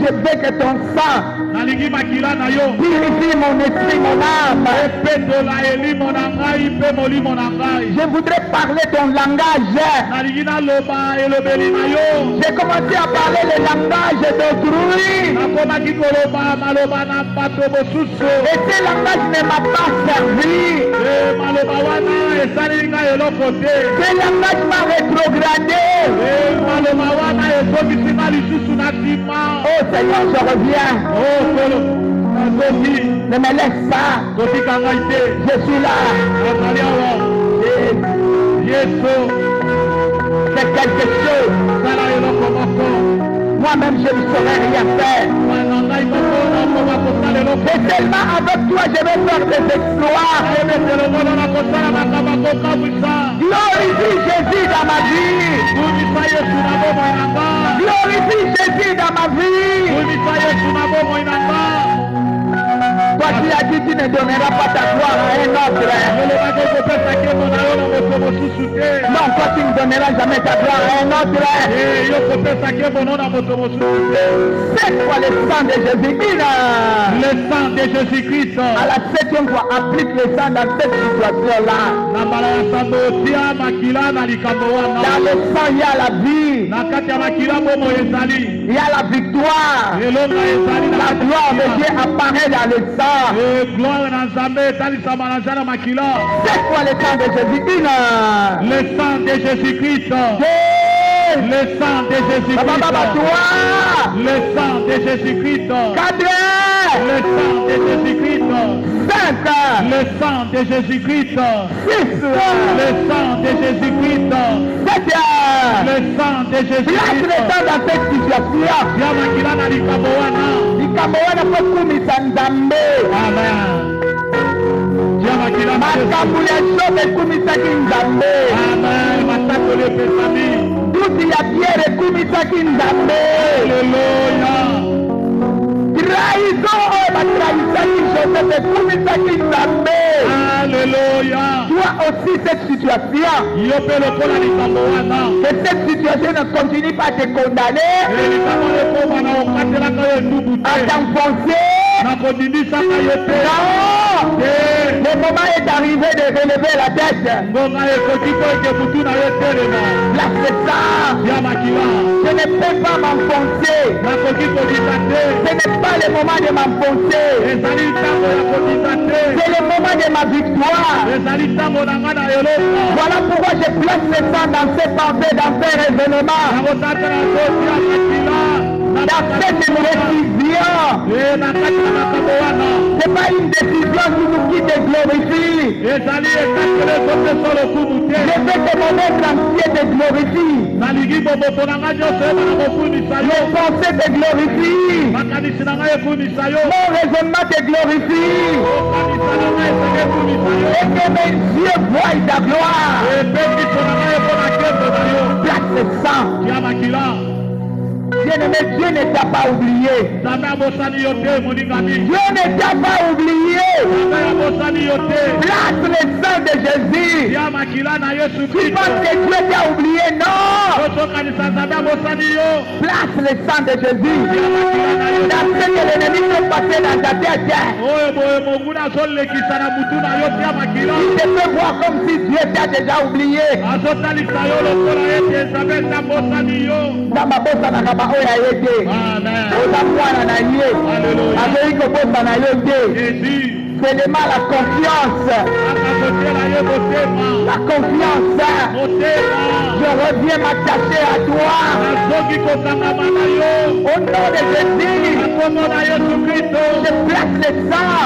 Je veux que ton sang purifie mon esprit, mon âme. Je voudrais parler ton langage. J'ai commencé à parler le langage d'autrui. Et ce langage ne m'a pas servi. Ce langage m'a rétrogradé. Oh Seigneur, je reviens. Ne me laisse pas. Je suis là. C'est quelque chose. Moi-même, je ne saurais rien faire. Et seulement avec toi, je vais faire des exploits. Glorifie Jésus dans ma vie. Glorifie Jésus dans ma vie. Toi qui as dit tu ne donneras pas ta gloire à un autre. Non, toi tu ne donneras jamais ta gloire à un autre. 7 fois le sang de Jésus. Le sang de Jésus-Christ. À la 7e deuxième fois, applique le sang dans cette situation-là. Dans le sang, il y a la vie. Il y a la victoire. La gloire de Dieu apparaît dans le sang. C'est quoi le sang de Jésus? Le sang de Jésus-Christ. Le sang de Jésus-Christ. Le sang de Jésus-Christ. Le sang de Jésus-Christ. Le sang de Jésus-Christ. Le sang de Jésus-Christ. Le sang de Jésus-Christ. Le sang dans cette situation. Amen. Tuti ya Pierre kumisaki nzambe. Trahison batrahisaki Joseph kumisaki nzambe. Alléluia. Toi aussi cette situation. Que cette situation ne continue pas à te condamner, à t'enfoncer. Non, le moment est arrivé de relever la tête. Là, c'est ça. Je ne peux pas m'enfoncer. Ce n'est pas le moment de m'enfoncer. C'est le moment de ma victoire. Voilà pourquoi je place le sang dans ces pensées, dans ces raisonnements, dans cette décision. C'est pas une décision qui te glorifie. Je veux que mon être entier te glorifie. Mes pensées te glorifient. Mon raisonnement te glorifie. Et que mes yeux voient ta gloire. Place le sang. Bien-aimé, Dieu ne t'a pas oublié. Dieu ne t'a pas oublié. Place le sang de Jésus. Tu penses que Dieu t'a oublié? Non. Place le sang de Jésus. Dans ce que l'ennemi peut passer dans ta tête. Il te peut voir comme si Dieu t'a déjà oublié. Dans ma bosse, c'est le mal, la confiance. La confiance. Je reviens m'attacher à toi. Au nom de Jésus, je place le sang.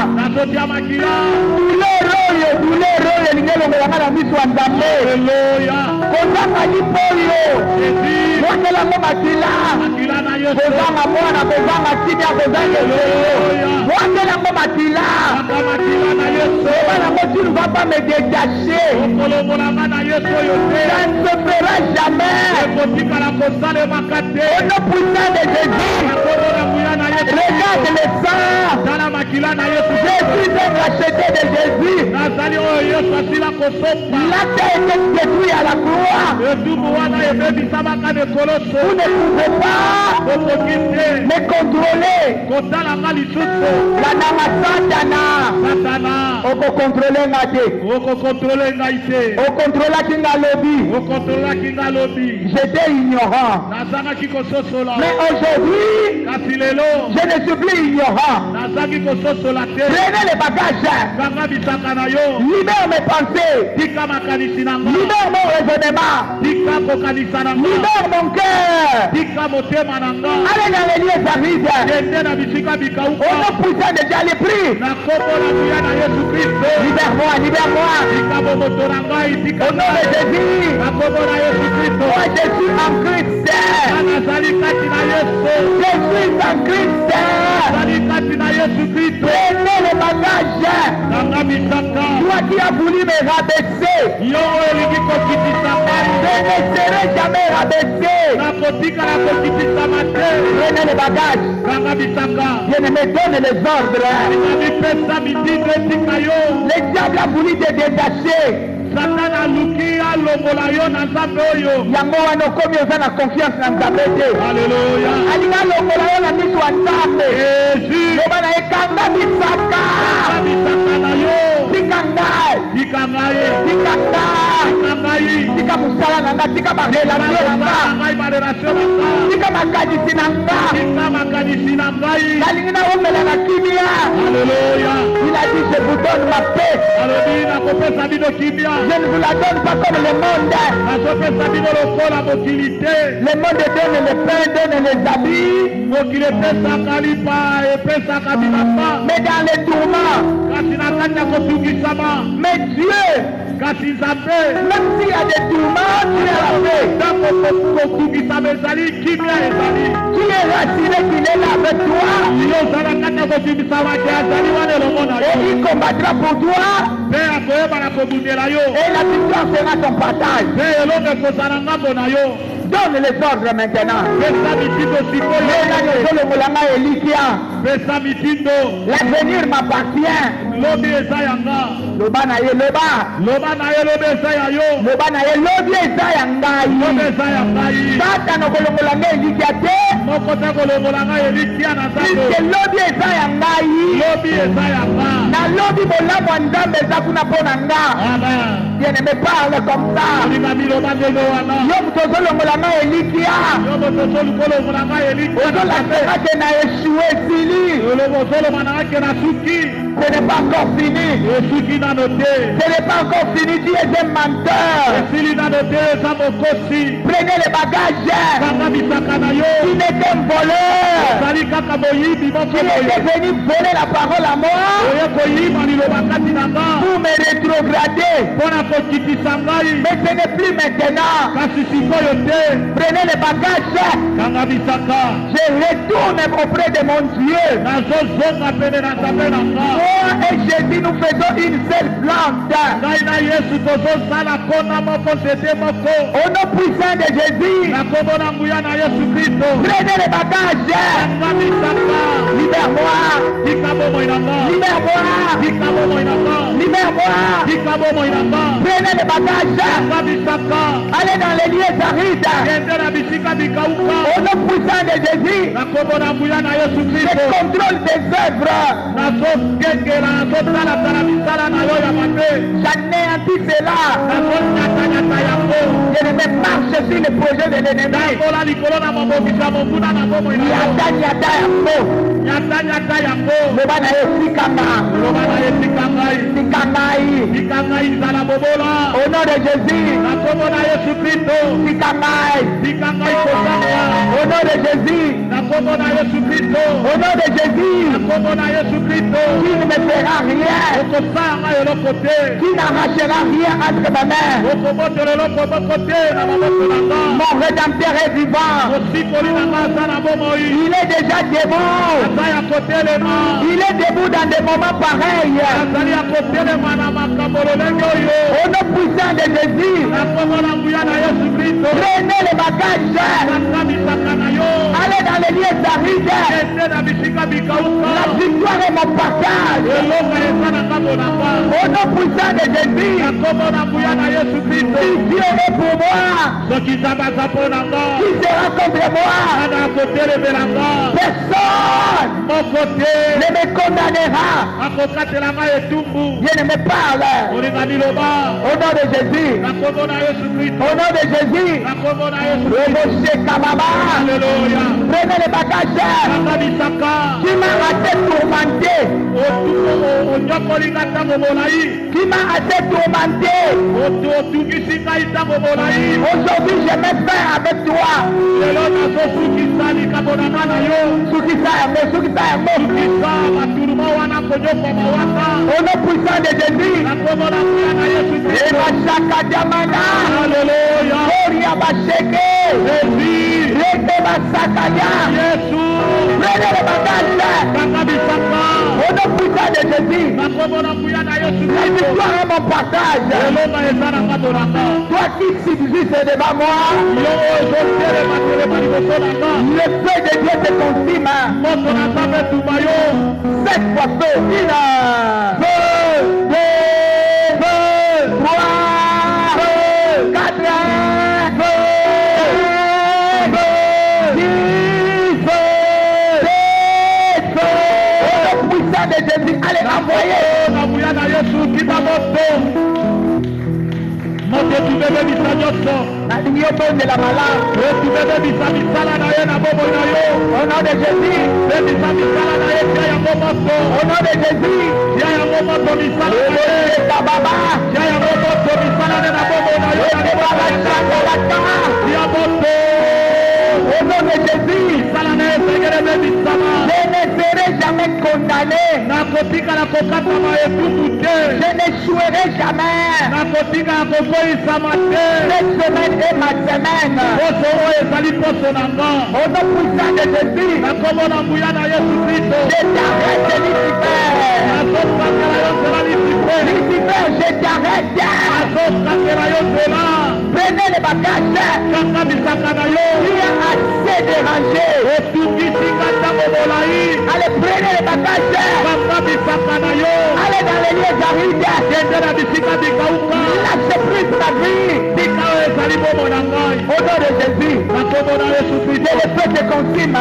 Tu ne vas pas me détacher. Ça ne se fera jamais. Au nom puissant de Jésus, regarde le sang. Jésus est racheté de Jésus. La tête est détruite à la croix. Vous ne pouvez pas me contrôler. La nama Satana. Oko contrôler ngate. Oko contrôler kinga lobby. J'étais ignorant. Mais aujourd'hui, je ne suis plus ignorant. Prenez les bagages. Libère mes pensées. Libère mon raisonnement. Libère mon cœur. Allez dans les lieux arides. On a poussé déjà les prix. Libère-moi. Au nom de Jésus. Moi je suis en Christ. Prenez le bagage. Toi qui as voulu me rabaisser, je ne serai jamais rabaissé. Prenez le bagage. Je ne me donne les ordres. Le diable a voulu te détacher. Yango wana okomi oza na confiance na Nzambe te. Alinga longola yo na miso ya Nzambe. Loba na ye kanga misaka. tika ngai, tika nga, tika ngai, tika musala na nga, tika barelation na nga, ngai barelation na nga, tika makanisi na nga, tika makanisi na ngai. nalingi naomela na kimia. Alléluia. Il a dit je vous donne ma paix. Alobi nakopesa bino kimia. Je ne vous la donne pas comme le monde. Nazopesa bino lokola mokili te. Le monde donne le pain, donne les habits. Mokili epesaka lipa, epesaka bilamba. Mais dans les tourments, Kasi na kati ya kotungisama. mais Dieu, Kasi Nzambe. même s'il y a des tourments, tu es la paix. Ntango kotungisama ezali, kimia ezali. Tu es rassuré qu'il est là avec toi. Yo ozala kati ya kotungisama ke azali wana elongo na Et yo. il combattra pour toi. Mpe akoyeba na kobundela yo. Et la victoire sera ton partage. Mpe elongo ekozala ngambo na yo. Donne les ordres maintenant. Pesa mitindo sikoyo. Pesa mitindo. L'avenir m'appartient. Lobi eza yanga. Loba na ye loba. Loba na ye lobi eza ya yo. Loba na ye lobi eza ya ngai. Lobi eza ya ngai. Tata no kolongola ngai elikia te. Moko te kolongola ngai elikia na nzambe. Puisque lobi eza ya ngai. Lobi eza ya nga. Na lobi bolamu ya nzambe eza kuna mpo na nga. Amen. Bien-aimé, parle comme ça. Olinga biloba ndenge wana. Yo moto ozolongola ngai elikia. Yo moto ozolongola ngai elikia na nzambe. Ozolakaka na échoué sili. Ozoloma na ake na suki. Ce n'est pas encore fini. Esuki nano te. Ce n'est pas encore fini. Tu es un menteur. Esili nano te eza mokosi. Prenez les bagages. Kanga bisaka na yo. Tu n'es qu'un voleur. Ozali kaka moyibi moko Tu boye. es venu voler la parole à moi. Oye koyiba liloba kati na nga. Pour me rétrograder. Mpona kokitisa ngai. Mais ce n'est plus maintenant. Kasi sikoyo te. Prenez les bagages. Kanga bisaka. Je retourne auprès de mon Dieu. Nazozonga pene na nzambe na nga. Moi et Jésus, nous faisons une seule plante. Ngai na Yesu tozosala kona moko nzete moko. Au nom puissant de Jésus. Na kombo na nguya na Yesu Kristo. Prenez les bagages. Kanga bisaka. Libère-moi. Tika bomoi na nga. Libère-moi. Tika bomoi na nga. Libère-moi. Tika bomoi na nga. Prenez les bagages. Kanga bisaka. Allez dans les lieux arides. Kende na bisika bikauka. Au nom puissant de Jésus. Na kombo na nguya na Yesu Je Kristo. contrôle tes œuvres. Nazokengela nazotalatala misala na yo ya mabe. J'anéantis cela. Nazonyatanyata yango. Je ne me marche sur le projet de l'ennemi. Nakola likolo na mabongisa monguna na bomoi na yo. Nyata nyata yango. Nyatanyata yango. Loba na ye sikanga. Loba na ye tika ngai. Tika ngai. Tika ngai nzala bobola. Au nom de Jésus. Na kombo na Yesu Kristo. Tika ngai. Tika ngai kozanga. Au nom de Jésus. Na kombo na Yesu Kristo. Au nom de Jésus. Na kombo na Yesu Kristo. Qui ne me fera rien. Okosanga eloko te. Qui n'arrachera rien entre ma main. Okobotela eloko moko te na maboko na nga. Mon rédempteur est vivant. Mosikoli na nga aza na bomoi. Il est déjà debout. Aza ya kotelema. Il est debout dans des moments pareils. Azali ya kotelema na makambo lolenge oyo. Au nom puissant de Jésus. Na kombo na nguya na Yesu Kristo. Prenez les bagages. Kanga bisaka na yo. Allez dans les lieux arides. Kende na bisika bikauka. La victoire est mon partage. Elonga eza na ngambo na nga. Au nom puissant de Jésus. Na kombo na nguya na Yesu Kristo. Si Dieu est pour moi, Soki Nzambe aza mpo na nga. qui sera contre moi? Ana akotelemela nga. Personne Moko te. ne me condamnera. Akokatela nga etumbu. Dieu ne me parle. Olinga liloba. Au nom de Jésus. Na kombo na Yesu Kristo. Au nom de Jésus. Na kombo na Yesu Kristo. Reboshe Kababa. Alléluia. Prenez les bagages. Kanga bisaka. Qui m'a assez tourmenté. Onyokoli nga ntango molai. Qui m'a assez tourmenté. Otungisi ngai ntango molai. Aujourd'hui, je me fais avec toi. Lelo nazosukisa likambo na nga na yo. Sukisa yango, sukisa yango. Sukisa baturuma wana konyokoma waka. Au nom puissant de Jésus. Na kombo na nguya na Yesu Kristo. Ebashaka Jamana. Alléluia. Oria Basheke. Jésus. Rete Basakaya. Yesu. Prenez les bagages. Kanga bisaka. Au nom puissant de Jésus. Na kombo na nguya na Yesu La Kristo. victoire est mon partage. Elonga eza na ngambo na nga. Toi qui subsistes devant moi. Yo ozotelema telema liboso na nga. Le feu de Dieu te consume. Moto na Nzambe etumba yo. 7 fois feu. Une. Feu. 2. Feu. 3. Feu. 4. Feu. 10. Feu. 7 feu. Au nom puissant de Jésus. Allez, envoyez. Na nguya na Yesu kita moto. de la malade. Au nom de Jésus. Au nom de Jésus. Au nom de Jésus, je ne serai jamais condamné. Je n'échouerai jamais. Cette semaine est ma semaine. Au nom puissant de Jésus, je t'arrête, Lucifer. Lucifer, je t'arrête. Prenez les bagages. Tu as assez dérangé. Allez, prenez les bagages. Allez dans les lieux arides. Lâchez prise ma vie. Au nom de Jésus, c'est le feu de consume.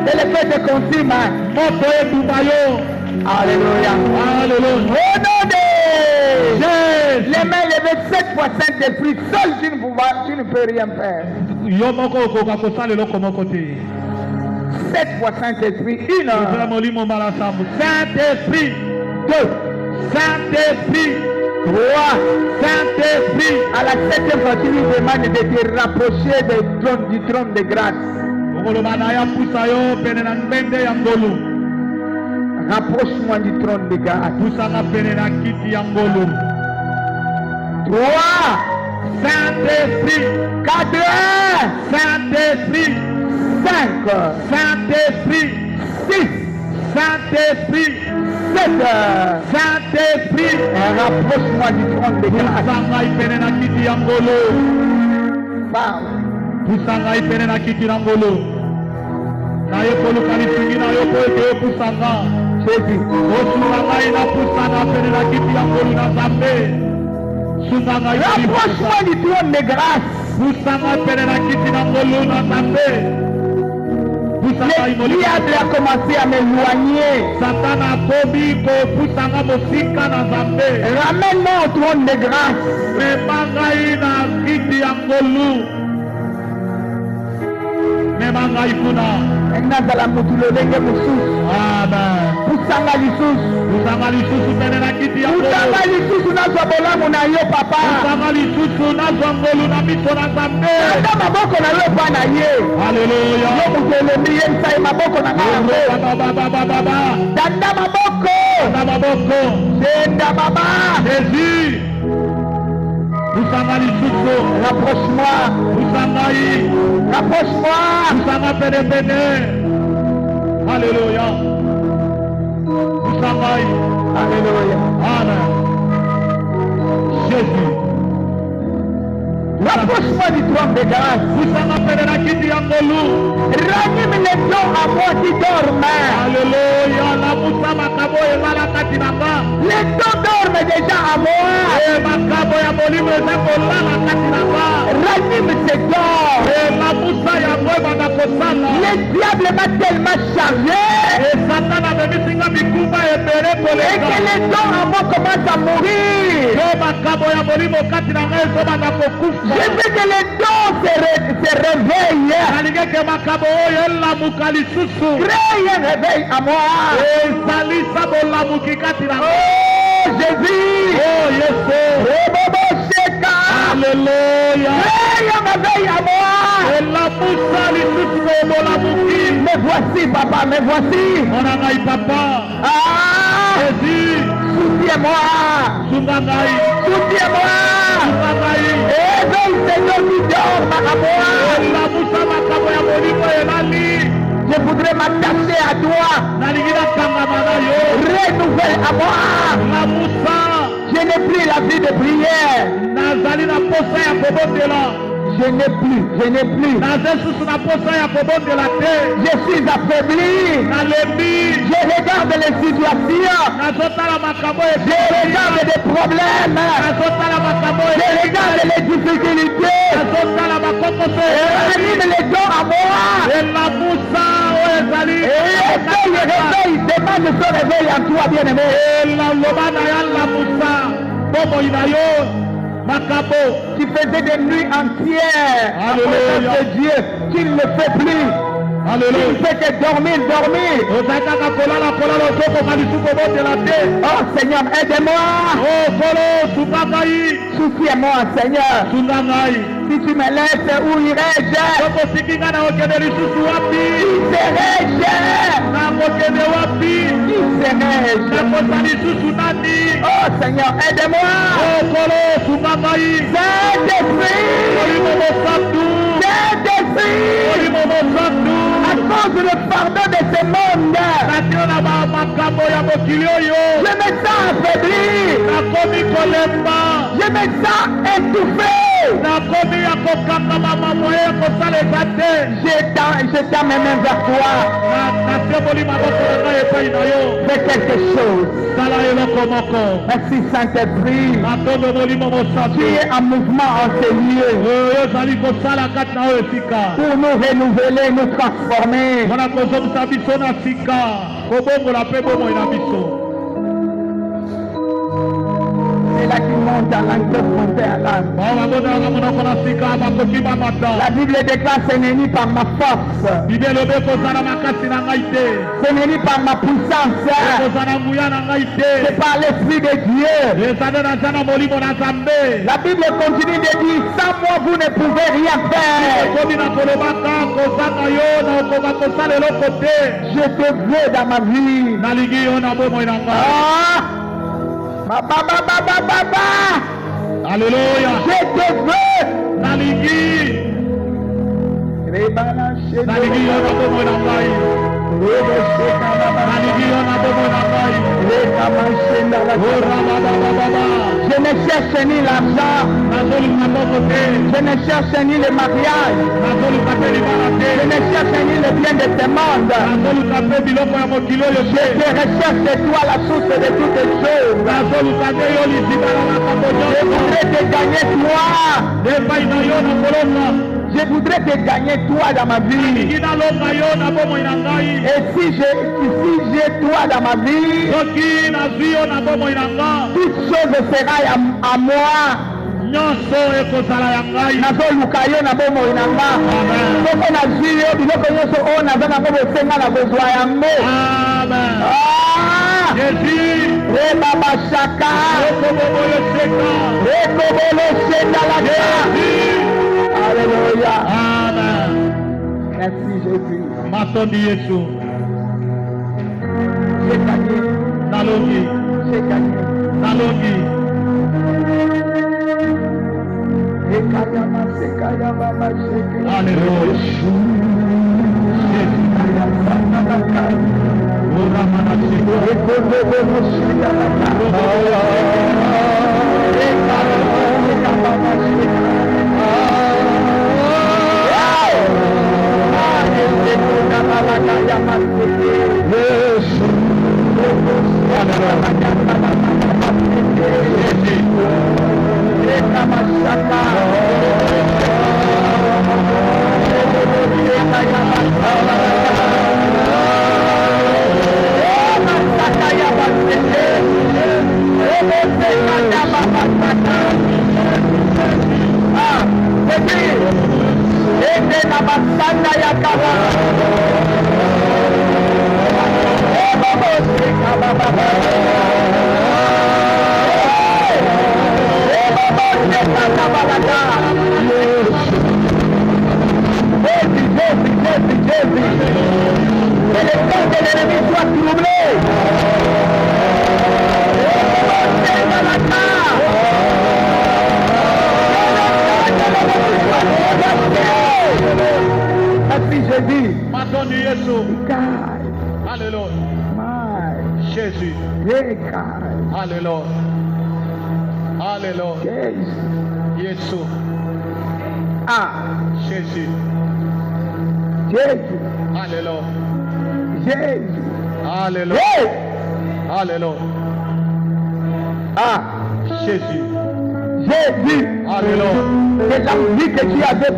C'est le feu de consume. Alléluia. Alléluia. Au nom de Jésus, les mains levées 7 fois Saint-Esprit, seul tu ne peux rien faire. 7 fois Saint-Esprit, 1. Saint-Esprit, 2. Saint-Esprit, 3. Saint-Esprit. À la 7e fois, tu lui demandes de te rapprocher du trône de grâce. Rapproche-moi du trône de grâce. 3. Saint-Esprit. 4. Saint-Esprit. 5. Saint-Esprit. 6. Saint-Esprit. 7. Saint-Esprit. Rapproche-moi du trône de grâce. Parle. Jésus. Rapproche-moi du trône de grâce. Le diable a commencé à m'éloigner. Ramène-moi au trône de grâce. Amen. Pusanga lisusu. Pusanga lisusu nazwa bolamu na yo papa. Pusanga lisusu nazwa ngolu na miso na Nzambe. Danda maboko na yo pa na ye. Haleluya. Yo mutelemi ye msai maboko na ngalo. Danda maboko. Danda maboko. Danda baba. Jésus. Pusanga lisusu. Rapproche-moi. Pusanga yi. Rapproche-moi. Pusanga pene pene. Alléluia. Alléluia. Amen. Jésus. Rapproche-moi du trône de grâce. Ranime les dons à moi qui dorment. Alléluia. Les dons dorment déjà à moi. Ranime ces dons. Le diable m'a tellement chargé. Et que les dons à moi commencent à mourir. Je veux que les dons se réveillent. Crée un réveil à moi. Oh Jésus. Oh Jésus. Alléluia. Crée un réveil à moi. Me voici papa, me voici. Ah Jésus. Soutiens-moi. Soutiens-moi. Éveille ces dons qui dorment à moi. Je voudrais m'attacher à toi. Renouvelle à moi. Je n'ai plus la vie de prière. Je n'ai plus. Je suis affaibli. Je regarde les situations. Je regarde les problèmes. Je regarde les difficultés. Anime les dons à moi. Réveille. Demande ce réveil en toi, bien-aimé. Tu faisais des nuits entières. Alléluia. De Dieu, tu ne le fais plus. Alléluia. Tu ne fais que dormir. Oh Seigneur, aide-moi. Soutiens-moi, Seigneur. Si tu me laisses, où irai-je? Qui serai-je? Qui serai-je? Oh Seigneur, aide-moi. À cause du fardeau de ce monde, je me sens affaibli. Je me sens étouffé. Je tends mes mains vers toi. Fais quelque chose. Merci Saint-Esprit. Tu es en mouvement en ces lieux pour nous renouveler, nous transformer. C'est là qui monte à l'âme, monter à l'âme. La Bible déclare: ce n'est ni par ma force, ce n'est ni par ma puissance, c'est par l'Esprit de Dieu. La Bible continue de dire: sans moi vous ne pouvez rien faire. Je te veux dans ma vie. Alléluia. Je te veux. Je ne cherche ni l'argent, je ne cherche ni le mariage, je ne cherche ni le bien de ce monde. Je te recherche de toi, la source de toutes choses. Je voudrais te gagner toi. Je voudrais te gagner toi dans ma vie. Et si j'ai toi dans ma vie, toute chose sera à moi. Alléluia. Amen. Merci Jésus. Yesu. J'ai gagné. Nalogi. J'ai gagné. Nalogi. Alléluia. Que le temps de l'ennemi soit troublé. Merci Jésus. Alléluia. Jésus. Alléluia. Alléluia. Jésus. Ah. Jésus. Jésus. Alléluia. Jésus. Alléluia. Alléluia. Ah. Jésus. Jésus. Alléluia. C'est la vie que tu avais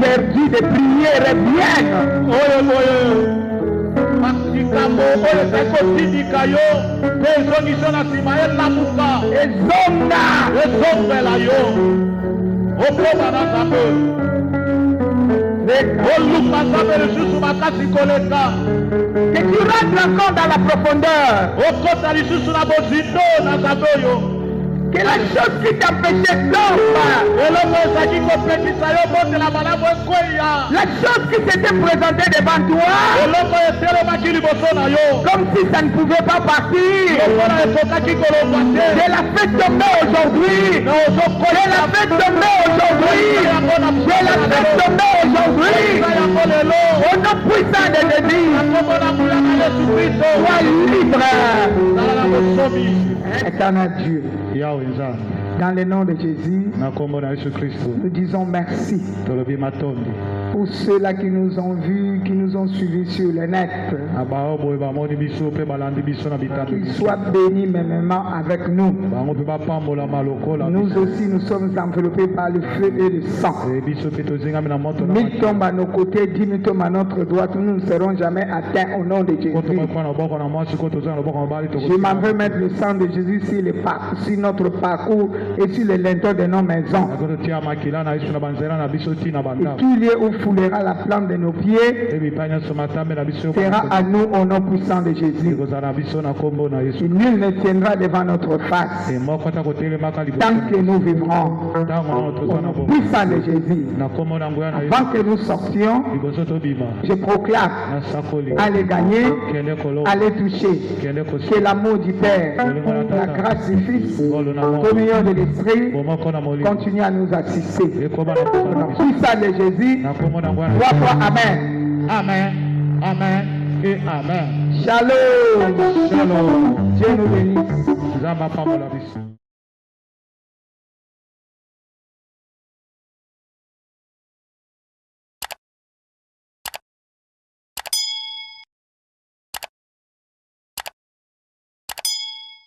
perdu de prière revienne. makambo oyo ezali kotindika yo mpe ezongiso na nsima elamuka ezongela yo okoma na nzambe oluka nzambe lisusu makasi koleka que tu rentres encore dans la profondeur, okota lisusu na bozindo na nzambe oyo que la chose qui t'empêchait tombe, eloko ezalaki kopekisa yo botela malamu ekweya la chose qui s'était présentée devant toi, eloko etelemaki liboso na yo comme si ça ne pouvait pas partir, lokola ekokaki kolongwa te je la fais tomber aujourd'hui, je la fais tomber aujourd'hui, je la fais tomber aujourd'hui, yango lelo au nom puissant de Jésus, nakomona mbulaka yesu kristo sois libre. zala na bosomi Éternel Dieu, yawe nzambe dans le nom de Jésus, na kombo na yesu kristo nous disons merci tolobi matondi pour ceux-là qui nous ont vus, qui nous ont suivis sur le net. na bao boye bamoni biso mpe balandi biso na bitando Qu'ils soient bénis mêmement avec nous. bango mpe bapambolama lokola Nous aussi, nous sommes enveloppés par le feu et le sang. biso mpe tozingami na moto 1000 tombent à nos côtés, 10 000 tombent à notre droite. Nous ne serons jamais atteints au nom de Jésus. Je m'en veux mettre le sang de Jésus sur notre parcours et sur les linteaux de nos maisons. Et tout lieu où foulera la plante de nos pieds sera à nous au nom puissant de Jésus. Et nul ne tiendra devant notre face tant que nous vivrons au nom puissant de Jésus. Avant que nous sortions, je proclame allez gagner, allez toucher, que l'amour du Père, la grâce du Fils, communion de l'Esprit continue à nous assister. Au nom puissant de Jésus, 3 fois Amen. Amen, Amen et Amen. Shalom. Shalom. Dieu nous bénisse.